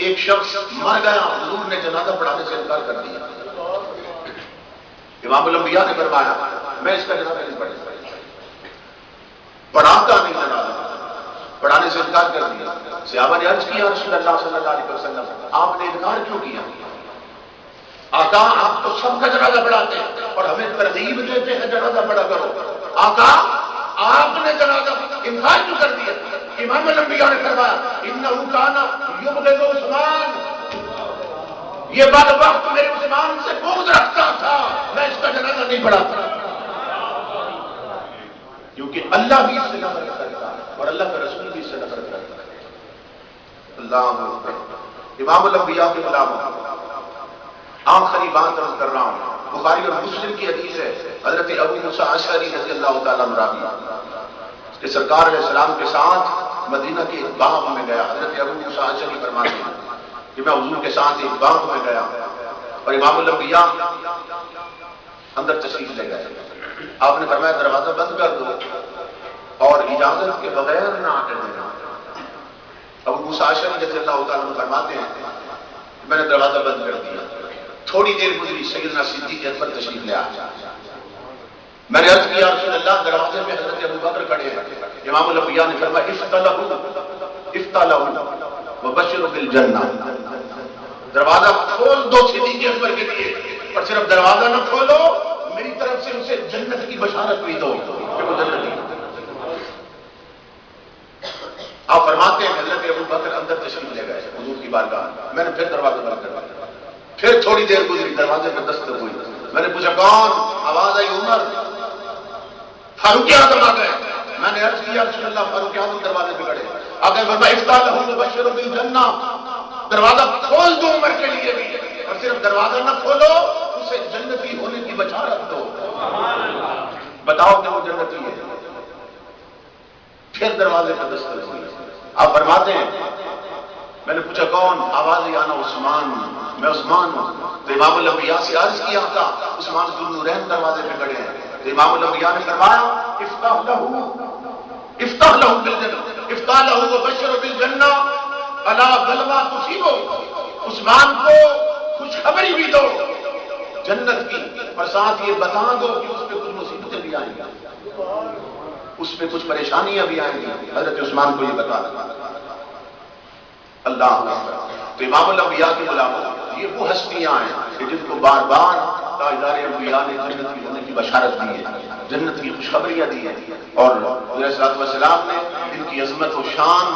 ایک شخص مر گیا، حضور نے جنازہ پڑھانے سے انکار کر دیا. امام الانبیاء نے فرمایا میں اس کا جنازہ نہیں پڑھاتا، نہیں جنازہ. پڑھانے سے انکار کر دیا. صحابہ نے عرض کیا رسول اللہ صلی اللہ علیہ وسلم آپ نے انکار کیوں کیا؟ آقا آپ تو سب کا جنازہ پڑھاتے ہیں اور ہمیں ترغیب دیتے ہیں جنازہ پڑھا کرو. آقا آپ نے جنازہ انکار کیوں کر دیا؟ امام الانبیاء نے فرمایا انہ کان یبغض عثمان، یہ بعد وقت میرے عثمان سے بغض رکھتا تھا، میں اس کا جنازہ نہیں پڑھاتا. کیونکہ اللہ بھی اس سے نفرت کرتا ہے اور اللہ کا رسول بھی اس سے نفرت کرتا ہے. اللہ اکبر. امام الانبیاء کے غلام آخری بات عرض کر رہا ہوں. بخاری اور مسلم کی حدیث ہے، حضرت ابو موسیٰ اشعری رضی اللہ تعالیٰ عنہ راوی کہ سرکار علیہ السلام کے ساتھ مدینہ کے ایک باغ میں گیا. حضرت ابو موسیٰ اشعری فرماتے ہیں کہ میں حضور کے ساتھ ایک باغ میں گیا اور امام الانبیاء اندر تشریف لے گئے. آپ نے فرمایا دروازہ بند کر دو اور اجازت کے بغیر نہ آنے دینا. ابو موسیٰ اشعری رضی اللہ تعالیٰ عنہ فرماتے ہیں کہ میں نے دروازہ بند کر دیا. تھوڑی دیر گزری سیدنا صدیق اکبر تشریف لے آیا. میں نے عرض کیا رسول اللہ دروازے میں حضرت ابو بکر کھڑے ہیں. امام الانبیاء نے فرمایا افتح لہ وبشرہ بالجنہ، دروازہ کھول دو صدیق اکبر کے لیے، اور صرف دروازہ نہ کھولو، میری طرف سے اسے جنت کی بشارت بھی دو کہ وہ جنتی. آپ فرماتے ہیں حضرت ابو بکر اندر تشریف لے گئے حضور کی بارگاہ. میں نے پھر دروازہ بند کر دیا. پھر تھوڑی دیر گزری، دروازے پر دستک ہوئی. میں نے پوچھا کون؟ آواز آئی عمر. فاروق اعظم آ گئے. میں نے عرض کیا رسول اللہ فاروق اعظم دروازے پہ کھڑے. آگے فرمایا افتح لہ وبشرہ بالجنہ، دروازہ کھول دو عمر کے لیے بھی، اور صرف دروازہ نہ کھولو، اسے جنتی ہونے کی بشارت دو. بتاؤ کہ وہ جنتی ہے. پھر دروازے پر دستک ہوئی. آپ فرماتے ہیں میں نے پوچھا کون؟ آواز آنا عثمان. میں عثمان ہوں. تو امام الانبیاء سے عرض کیا تھا عثمان ذو النورین دروازے پہ کھڑے ہیں. تو امام الانبیاء نے فرمایا افتح لہ بالجنہ، افتح لہ وبشرہ بالجنہ الا بلویٰ تصیبہ، عثمان کو خوشخبری بھی دو جنت کی، اور ساتھ یہ بتا دو کہ اس پہ کچھ مصیبتیں بھی آئیں گی، اس پہ کچھ پریشانیاں بھی آئیں گی. حضرت عثمان کو یہ بتا دو. اللہ اکبر. تو امام الانبیاء کے غلاموں یہ وہ ہستیاں ہیں کہ جن کو بار بار تاجدار انبیاء نے جنت کی ہونے کی بشارت دی ہے، جنت کی خوشخبریاں دی ہیں، اور حضور صلی اللہ علیہ وسلم نے ان کی عظمت و شان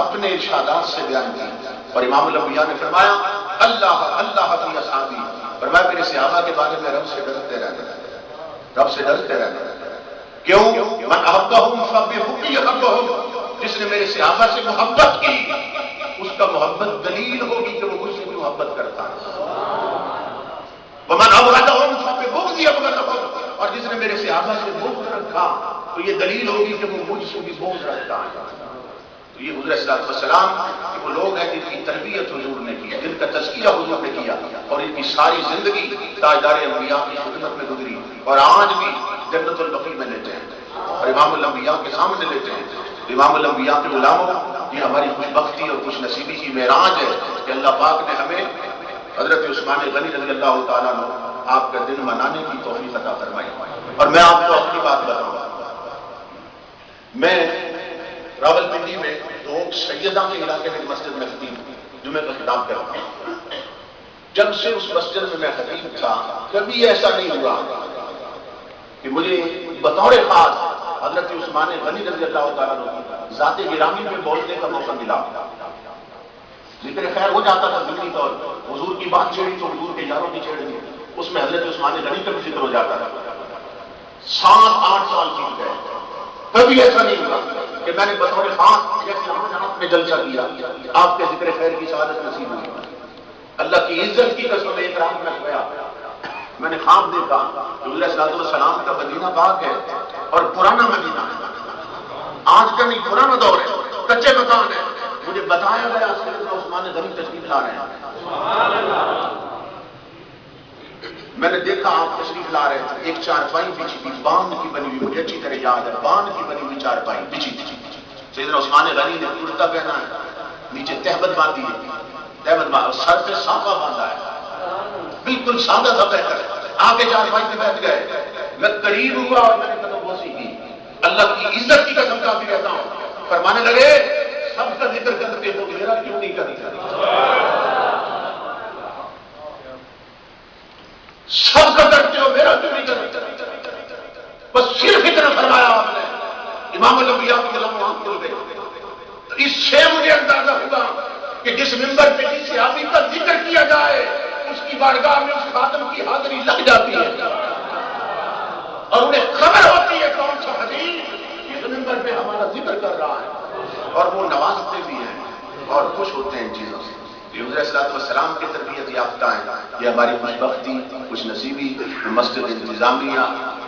اپنے ارشادات سے بیان کی. اور امام الانبیاء نے فرمایا اللہ اللہ فی اصحابی، فرمایا میرے صحابہ کے بارے میں رب سے ڈرتے رہنا، رب سے ڈرتے رہنا. کیوں؟ من احبہم فبحبی یحبہم، جس نے میرے صحابہ سے محبت کی اس کا محبت دلیل ہوگی کہ وہ مجھ سے محبت کرتا ہے. ومن ابغضہم فببغضی ابغضہم، اور جس نے میرے صحابہ سے بغض رکھا تو یہ دلیل ہوگی کہ وہ مجھ سے بھی بغض رکھتا ہے. تو یہ حضور صلی اللہ علیہ وسلم کہ وہ لوگ ہیں جن کی تربیت حضور نے کی، جن کا تزکیہ حضور نے کیا، اور ان کی ساری زندگی تاجدار انبیاء کی خدمت میں گزری، اور آج بھی جنت البقیع میں لیتے ہیں اور امام الانبیاء کے سامنے لیتے ہیں. امام الانبیاء کے غلاموں یہ ہماری خوش بختی اور خوش نصیبی کی معراج ہے کہ اللہ پاک نے ہمیں حضرت عثمان غنی رضی اللہ تعالیٰ عنہ آپ کا دن منانے کی توفیق عطا فرمائی. اور میں آپ کو اپنی بات بتاؤں گا. میں راولپنڈی میں لوگ سیدہ کے علاقے میں مسجد میں خطیب جمعے کا خطاب کرتا ہوں. جب سے اس مسجد میں میں خطیب تھا کبھی ایسا نہیں ہوا کہ مجھے بطور خاص حضرت عثمان غنی رضی اللہ تعالیٰ عنہ ذات گرامی میں بولنے کا موقع ملا. ذکر خیر ہو جاتا تھا ذکری طور، حضور کی بات چھیڑی تو حضور کے یاروں کی چھیڑ دی، اس میں حضرت عثمان غنی کا بھی ذکر ہو جاتا تھا. 7-8 سال بیت گئے، کبھی ایسا نہیں ہوا کہ میں نے بطور خاص جیسے آپ نے جلسہ کیا آپ کے ذکر خیر کی سعادت نصیب ہوئی. اللہ کی عزت کی قسم ایک رات میں گیا، میں نے خواب دیکھا کہ حضور صلی اللہ علیہ وسلم کا مدینہ پاک ہے اور پرانا مدینہ ہے، آج کا نہیں پرانا دور ہے، کچے مکان ہے. مجھے بتایا گیا سیدنا عثمان غنی تشریف لا رہے ہیں. میں نے دیکھا آپ تشریف لا رہے تھے، ایک چارپائی بچھی تھی باندھ کی بنی ہوئی، مجھے اچھی طرح یاد ہے، باندھ کی بنی ہوئی چارپائی بچھی تھی. سیدنا عثمان غنی نے کرتا پہنا ہے، نیچے تہبت باندھی ہے، تہبت باندھ، سر پہ صافہ باندھا ہے، بالکل سادہ سا بہتر ہے. آگے چارپائی پہ بیٹھ گئے، میں قریب ہوا اور میں نے قدم بوسی کی. اللہ کی عزت کی قسم کھا کے کہتا ہوں فرمانے لگے سب کا ذکر کرتے ہو میرا کیوں نہیں کرتے؟ سب کا کرتے ہو میرا کیوں نہیں کرتے؟ بس صرف اتنا فرمایا آپ نے، امام الانبیاء کی قلم وہاں کھل گئی۔ اس سے مجھے اندازہ ہوا کہ جس ممبر پہ جس صحابی کا ذکر کیا جائے اس کی بارگاہ میں اس خاتم کی حاضری لگ جاتی ہے، اور انہیں خبر ہوتی ہے کون سا حبیب اس ممبر پہ ہمارا ذکر کر رہا ہے، اور وہ نوازتے بھی ہیں اور خوش ہوتے ہیں ان چیزوں سے۔ حضور صلی اللہ علیہ وسلم کی تربیت یافتہ ہیں، یہ ہماری خوش بختی خوش نصیبی۔ مسجد انتظامیہ،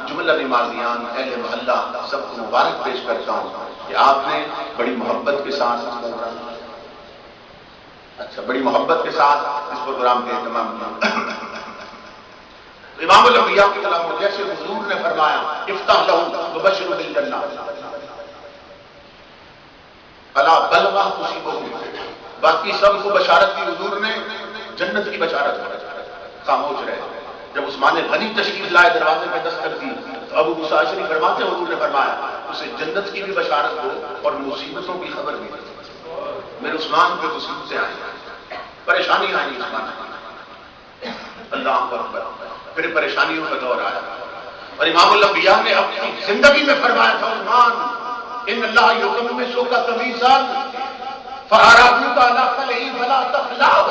جملہ نمازیان، اہل محلہ سب کو مبارک پیش کرتا ہوں کہ آپ نے بڑی محبت کے ساتھ بڑی محبت کے ساتھ اس پروگرام کا اہتمام کیا۔ امام الانبیاء کے کلام میں جیسے حضور نے فرمایا افتح لہم وبشر بالجنہ، الا بلغ تصیبہم، باقی سب کو بشارت کی حضور نے جنت کی بشارت خاموش رہے۔ جب عثمان غنی تشریف لائے دروازے میں دستک دی تو ابو موسیٰ اشعری فرماتے حضور نے فرمایا اسے جنت کی بھی بشارت ہو اور مصیبتوں کی خبر بھی۔ میرے عثمان پہ مصیبتیں آئی، پریشانی آئی عثمان، اللہ اکبر، پھر پریشانیوں کا دور آیا، اور امام الانبیاء نے اپنی زندگی میں فرمایا تھا عثمان ان اللہ یکمسک قمیصا فأراکم علی خلعی فلا تخلعہ،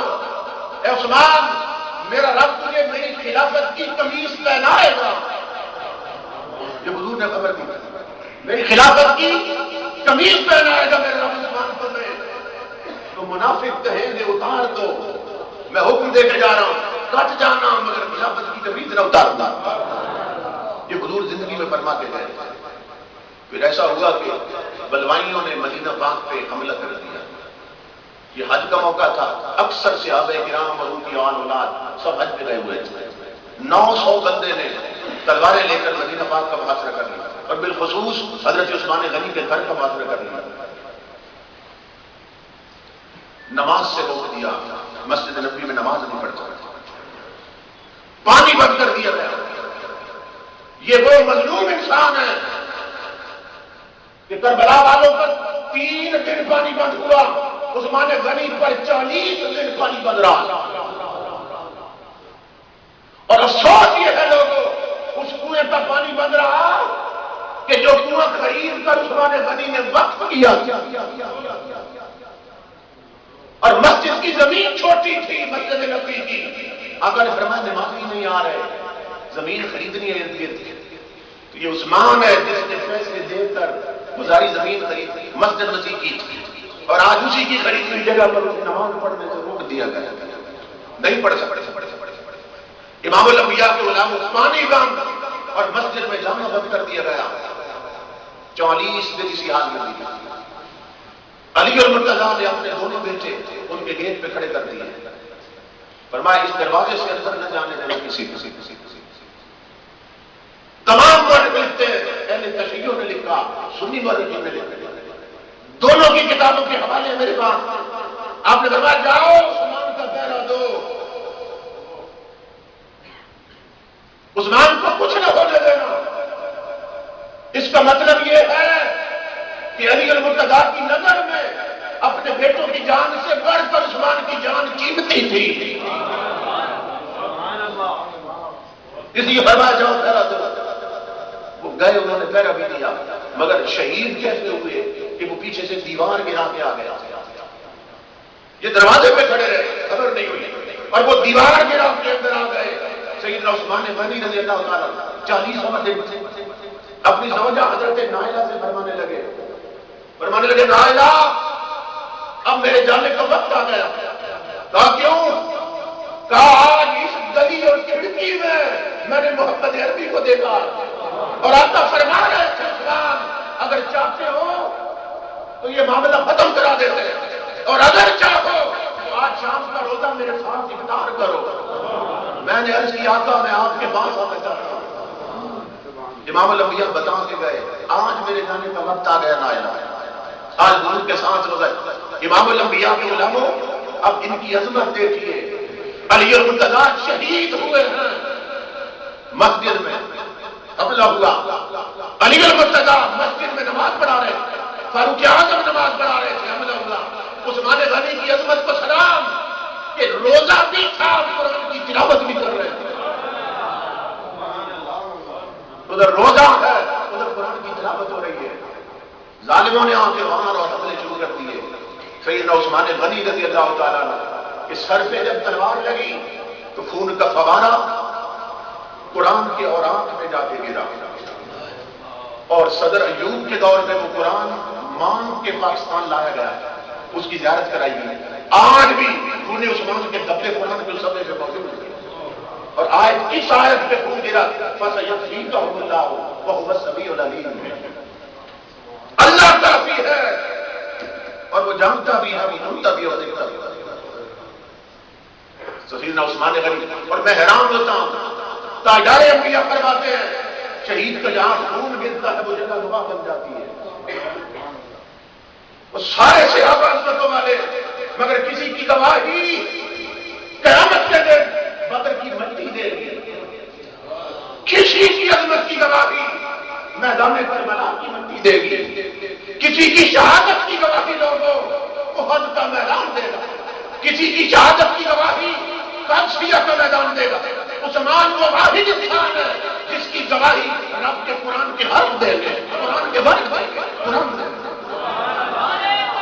اے عثمان میرا رب تجھے میری خلافت کی قمیص پہنائے گا۔ یہ حضور نے خبر دی، میری خلافت کی قمیص پہنائے گا میرے رب عثمان کو۔ تو منافق کہیں گے اتار دو، میں حکم دے کے جا رہا ہوں کٹ جانا مگر خلافت کی قمیص نہ اتارنا۔ یہ حضور زندگی میں فرما کے گئے۔ پھر ایسا ہوا کہ بلوائیوں نے مدینہ پاک پہ حملہ کر دیا۔ یہ حج کا موقع تھا، اکثر صحابہ کرام اور ان کی آن اولاد سب حج پہ گئے ہوئے تھے۔ 900 بندے نے تلواریں لے کر مدینہ پاک کا محاصرہ کر لیا، اور بالخصوص حضرت عثمان غنی کے گھر کا محاصرہ کر لیا۔ نماز سے روک دیا، مسجد نبوی میں نماز نہیں پڑھتا، پانی بند کر دیا گیا۔ یہ وہ مظلوم انسان ہے کہ کربلا والوں پر 3 دن پانی بند ہوا، عثمان غنی پر 40 دن پانی بند رہا۔ اور افسوس یہ ہے لوگوں اس کنویں پر پانی بند رہا کہ جو کنواں خرید کر عثمان غنی نے وقف کیا، اور مسجد کی زمین چھوٹی تھی مسجد نبوی کی، اگر فرمایا نمازی نہیں آ رہے، زمین خریدنی ہے ارد گرد، تو یہ عثمان ہے جس نے پیسے دے کر گزاری زمین خرید مسجد مسیح کی، اور آج اسی کی خرید ہوئی جگہ پر اسے نماز پڑھنے سے روک دیا گیا، نہیں پڑھ سکتے۔ امام الانبیاء کے غلام عثمانی غم اور مسجد میں جانا بند کر دیا گیا، 40 دن اسی حال میں دی۔ علی اور مرتضیٰ نے اپنے دونوں بیٹے ان کے گیٹ پہ کھڑے کر دیے، فرمایا اس دروازے سے اندر نہ جانے دینا کسی۔ تمام مورخین لکھتے ہیں، اہل تشیع نے لکھا، سنی مورخین نے لکھا، دونوں کی کتابوں کے حوالے میرے پاس۔ آپ نے فرمایا جاؤ عثمان کا پہرا دو، عثمان کو کچھ نہ ہونے دینا۔ اس کا مطلب یہ ہے کہ علی المرتضیٰ کی نظر میں اپنے بیٹوں کی جان سے بڑھ کر عثمان کی جان قیمتی تھی، اس لیے فرمایا جاؤ پہرا دو۔ وہ گئے، انہوں نے پہرا بھی دیا، مگر شہید کیسے ہوئے کہ وہ پیچھے سے دیوار گرا کے آ گیا۔ یہ دروازے پہ کھڑے رہے، خبر نہیں ہوئی، اور وہ دیوار گرا کے اندر آ گئے۔ سیدنا عثمان غنی رضی اللہ تعالیٰ 40 دن اپنی زوجہ حضرت نائلہ سے فرمانے لگے نائلہ اب میرے جانے کا وقت آ گیا۔ کہا کیوں؟ کہا آج اس گلی اور کھڑکی میں نے محمد عربی کو دیکھا، اور آقا فرما رہے تھے عثمان اگر چاہتے ہو تو یہ معاملہ ختم کرا دیتے، اور اگر چاہو تو آج شام کا روزہ میرے ساتھ افطار کرو۔ میں نے عرض کی آقا میں آپ کے پاس آنا چاہتا ہوں۔ امام الانبیاء بتا کے گئے آج میرے جانے کا وقت آ گیا نائلہ، آج حضور کے ساتھ روزہ۔ امام الانبیاء کے علماء اب ان کی عظمت دیکھیے، علی المرتضیٰ شہید ہوئے ہیں، مسجد میں حملہ ہوا، علی المرتضیٰ مسجد میں نماز پڑھا رہے، فاروق اعظم نماز پڑھا رہے تھے عثمان غنی کی عظمت کو سلام کہ روزہ بھی تھا قرآن کی تلاوت بھی کر رہے تھے. ادھر روزہ ہے ادھر قرآن کی تلاوت ہو رہی ہے. ظالموں نے آ کے وہاں اور حملے شروع کر دیے. سیدنا عثمان غنی رضی اللہ تعالیٰ عنہ کے سر پہ جب تلوار لگی تو خون کا فوارہ قرآن کے اور آنکھ میں جا کے گرا. اور صدر ایوب کے دور میں وہ قرآن مانگ کے پاکستان لایا گیا, اس کی زیارت کرائی گئی. آج بھی خون عثمان کے دبے قرآن کے سبے پہ موجود ہے. اور آج اس آیت پہ خون گرا فَسَيَكْفِيكَهُمُ اللَّهُ وَهُوَ السَّمِيعُ الْعَلِيمُ. اللہ کافی ہے اور وہ جانتا بھی ہے, وہ سنتا بھی اور دیکھتا بھی. سیدنا عثمان غنی. اور میں حیران ہوتا ہوں تاجدار انبیاء فرماتے ہیں شہید کا جہاں خون گرتا ہے وہ جگہ گواہ بن جاتی ہے. وہ سارے صحابہ عظمتوں والے مگر کسی کی گواہی قیامت کے دن بدر کی مٹی دے گی. کسی کی عظمت کی گواہی میدان کربلا کی مٹی دے گی. کسی کی شہادت کی گواہی لوگوں احد کا میدان دے گا. کسی کی شہادت کی گواہی قادسیہ کا میدان دے گا. عثمان وہ واحد انسان ہے جس کی گواہی رب کے قرآن کے حرف دے گے, قرآن کے برق دے گے, قرآن دے گے.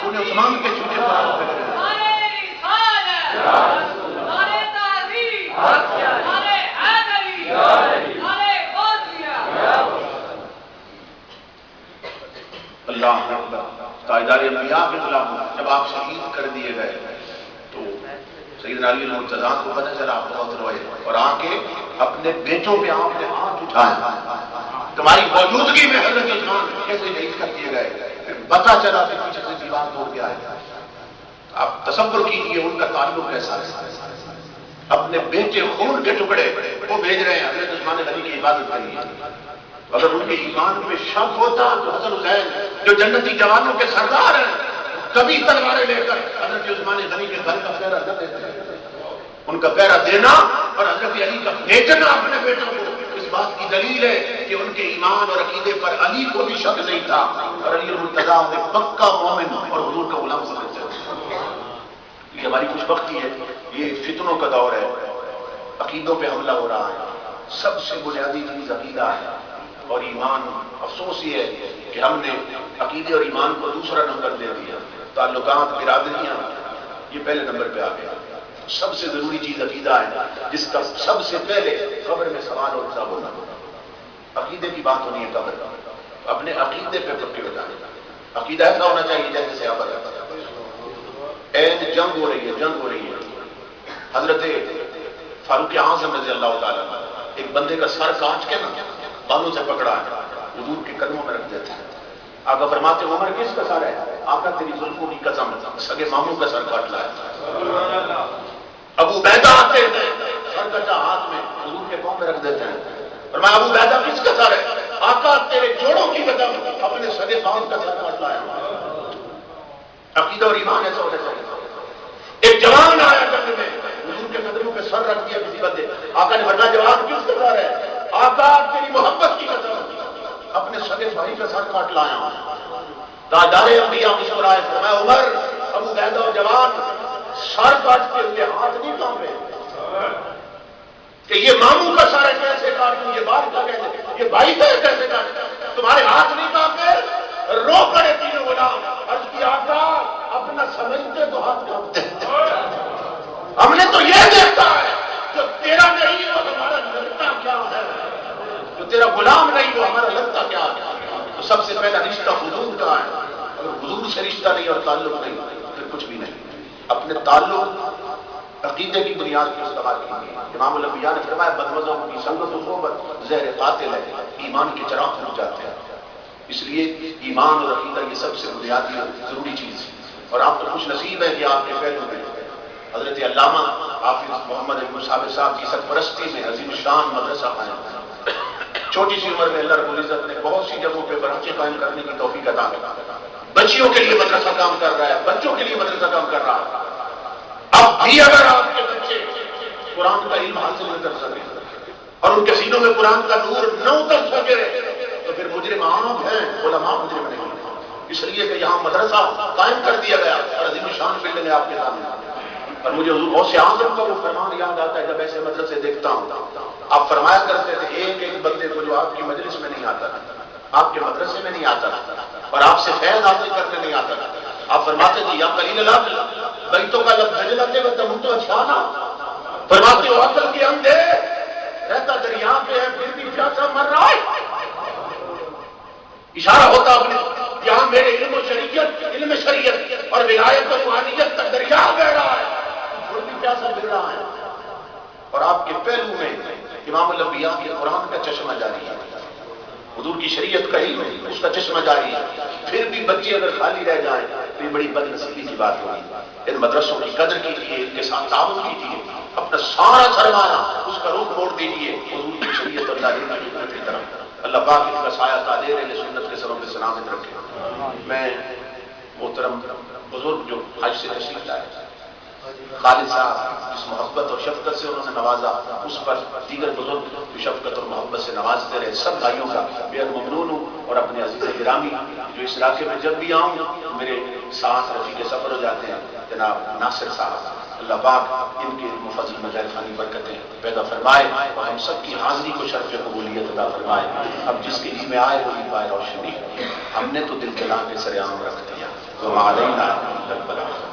انہیں عثمان کے جھوٹے قرآن دے گے. اللہ تاجدار انبیاء کے غلام جب آپ شہید کر دیے گئے تو سیدنا علی المرتضیٰ کو پتہ چلا, بہت روئے اور آ کے اپنے بیٹوں پہ آپ نے ہاتھ اٹھایا. تمہاری موجودگی میں حضرت عثمان کیسے شہید کر دیے گئے. پھر پتہ چلا کہ پیچھے سے دیوار توڑ کے آئے. آپ تصور کیجیے ان کا تعلق کیسا ہے. اپنے بیٹے خون کے ٹکڑے وہ بھیج رہے ہیں حضرت عثمان غنی کی عبادت کے لیے. اگر ان کے ایمان پہ شک ہوتا تو حسن حسین جو جنتی جوانوں کے سردار ہیں کبھی تلواریں لے کر حضرت عثمان غنی کے گھر کا پہرا نہ دیتے. ان کا پہرا دینا اور حضرت علی کا بھیجنا اپنے بیٹوں کو اس بات کی دلیل ہے کہ ان کے ایمان اور عقیدے پر علی کو بھی شک نہیں تھا اور علی المرتضیٰ نے پکا مومن اور حضور کا غلام سمجھتے تھے. یہ ہماری خوش بختی ہے. یہ فتنوں کا دور ہے, عقیدوں پہ حملہ ہو رہا ہے. سب سے بنیادی چیز عقیدہ ہے اور ایمان. افسوس یہ ہے کہ ہم نے عقیدے اور ایمان کو دوسرا نمبر دے دیا. تعلقات, برادریاں یہ پہلے نمبر پہ آ گیا. سب سے ضروری چیز عقیدہ ہے جس کا سب سے پہلے قبر میں سوال اور حساب ہونا. عقیدے کی بات ہونی ہے قبر کا. اپنے عقیدے پہ پکے ہو جانے. عقیدہ ایسا ہونا چاہیے جیسے صحابہ کا. جنگ ہو رہی ہے, جنگ ہو رہی ہے. حضرت فاروق اعظم رضی اللہ تعالیٰ ایک بندے کا سر کاٹ کے نا بالوں سے پکڑا ہے, حضور کے قدموں میں رکھ دیتے ہیں. آقا فرماتے ہیں عمر کس کا سر ہے؟ آقا تیری زلفوں کی قسم سگے ماموں کا سر کاٹ لایا. ابو بیدہ آتے ہیں سر کٹا ہاتھ میں حضور کے پاؤں میں رکھ دیتے ہیں. فرمایا ابو بیدہ کس کا سر ہے؟ آقا تیرے جوڑوں کی قدم اپنے سگے پاؤں کا سر کاٹ لایا. عقیدہ اور ایمان ایسا ہونا چاہیے. ایک جوان آیا جنگ میں حضور کے قدموں پہ سر رکھ دیا کسی بندے. آقا نے فرمایا جوان کس کا سر ہے؟ آقا تیری محبت کی قدم اپنے سگے بھائی کا سر کاٹ لایا. تاجدار انبیاء مسکرائے. فرمایا عمر ابو بیدہ اور جوان سر کاٹتے ہوئے ہاتھ نہیں کانپے کہ یہ ماموں کا سر کیسے کاٹوں, یہ باپ کا کیسے, یہ بھائی کا کیسے کاٹوں, تمہارے ہاتھ نہیں کانپے. رو پڑے تینوں غلام. عرض کی آقا اپنا سمجھتے تو ہاتھ کانپتے. ہم نے تو یہ دیکھا ہے جو تیرا نہیں وہ ہمارا لگتا کیا ہے, جو تیرا غلام نہیں وہ ہمارا لگتا کیا ہے. تو سب سے پہلا رشتہ حضور کا ہے. اگر حضور سے رشتہ نہیں اور تعلق نہیں پھر کچھ بھی نہیں. اپنے تعلق عقیدے کی بنیاد پر استعمال کیجیے. امام الانبیاء نے فرمایا بدمزوں کی سنگت و صحبت زہر قاتل ہے, ایمان کے چراغ بجھ جاتے ہیں. اس لیے ایمان اور عقیدہ یہ سب سے بنیادی ضروری چیز ہے. اور آپ تو خوش نصیب ہے کہ آپ کے پہلو میں حضرت علامہ حافظ محمد ابن صابر صاحب کی سرپرستی میں عظیم شان مدرسہ قائم ہے. چھوٹی سی عمر میں اللہ رب العزت نے بہت سی جگہوں پہ برانچیں قائم کرنے کی توفیق عطا کی. بچیوں کے لیے مدرسہ کام کر رہا ہے, بچوں کے لیے مدرسہ کام کر رہا ہے. اب بھی اگر آپ کے بچے قرآن کا علم حاصل نہ کر سکے اور ان کے سینوں میں قرآن کا نور نہ اتر سکے تو پھر مجرم عام ہیں, علماء مجرم نہیں. اس لیے کہ یہاں مدرسہ قائم کر دیا گیا اور عظیم شان بلڈنگ ہے آپ کے سامنے. اور مجھے حضور غوث اعظم کا وہ فرمان یاد آتا ہے جب ایسے مدرسے دیکھتا ہوں. آپ فرمایا کرتے تھے ایک ایک بندے کو جو آپ کی مجلس میں نہیں آتا تھا, آپ کے مدرسے میں نہیں آتا تھا اور آپ سے فیض حاصل کرنے نہیں آتا تھا, آپ فرماتے تھے یا قلیل العقل بیتوں کا لب بھجلاتے و تم تو اچھانا, فرماتے ہو عقل کے اندھے رہتا دریا پہ ہے پھر بھی پیاسا مر رہا ہے. اشارہ ہوتا اپنے یہاں میرے علم شریعت اور ولایت و روحانیت کا دریا بہ رہا ہے, پھر بھی پیاسا بگ رہا ہے. اور آپ کے پہلو میں امام الانبیاء کے قرآن کا چشمہ جاری ہے, حضور کی شریعت کا علم ہے اس کا چشمہ جاری ہے, پھر بھی بچے اگر خالی رہ جائیں تو یہ بڑی بد نصیبی کی بات ہوگی. ان مدرسوں کی قدر کیجیے, ان کے ساتھ تعاون کیجیے, اپنا سارا سرمایہ اس کا رخ موڑ دیجیے حضور کی شریعت اور تعلیم کی طرف. اللہ پاک ان کا سایہ تعلیم اہل سنت کے سروں پہ سلامت رکھے. میں محترم بزرگ جو حج سے تشریف لائے خالد صاحب جس محبت اور شفقت سے انہوں نے نوازا, اس پر دیگر بزرگ جو شفقت اور محبت سے نوازتے رہے, سب بھائیوں کا بے حد ممنون ہوں. اور اپنے عزیز گرامی جو اس علاقے میں جب بھی آؤں میرے ساتھ رفیق سفر ہو جاتے ہیں, جناب ناصر صاحب, اللہ پاک ان کے مفضل میں غیر فانی برکتیں پیدا فرمائے اور ہم سب کی حاضری کو شرف قبولیت عطا فرمائے. اب جس کے لیے میں آئے وہ نہیں پائے روشنی, ہم نے تو دل جلا کے سر عام رکھ دیا. تو علینا الا البلاغ.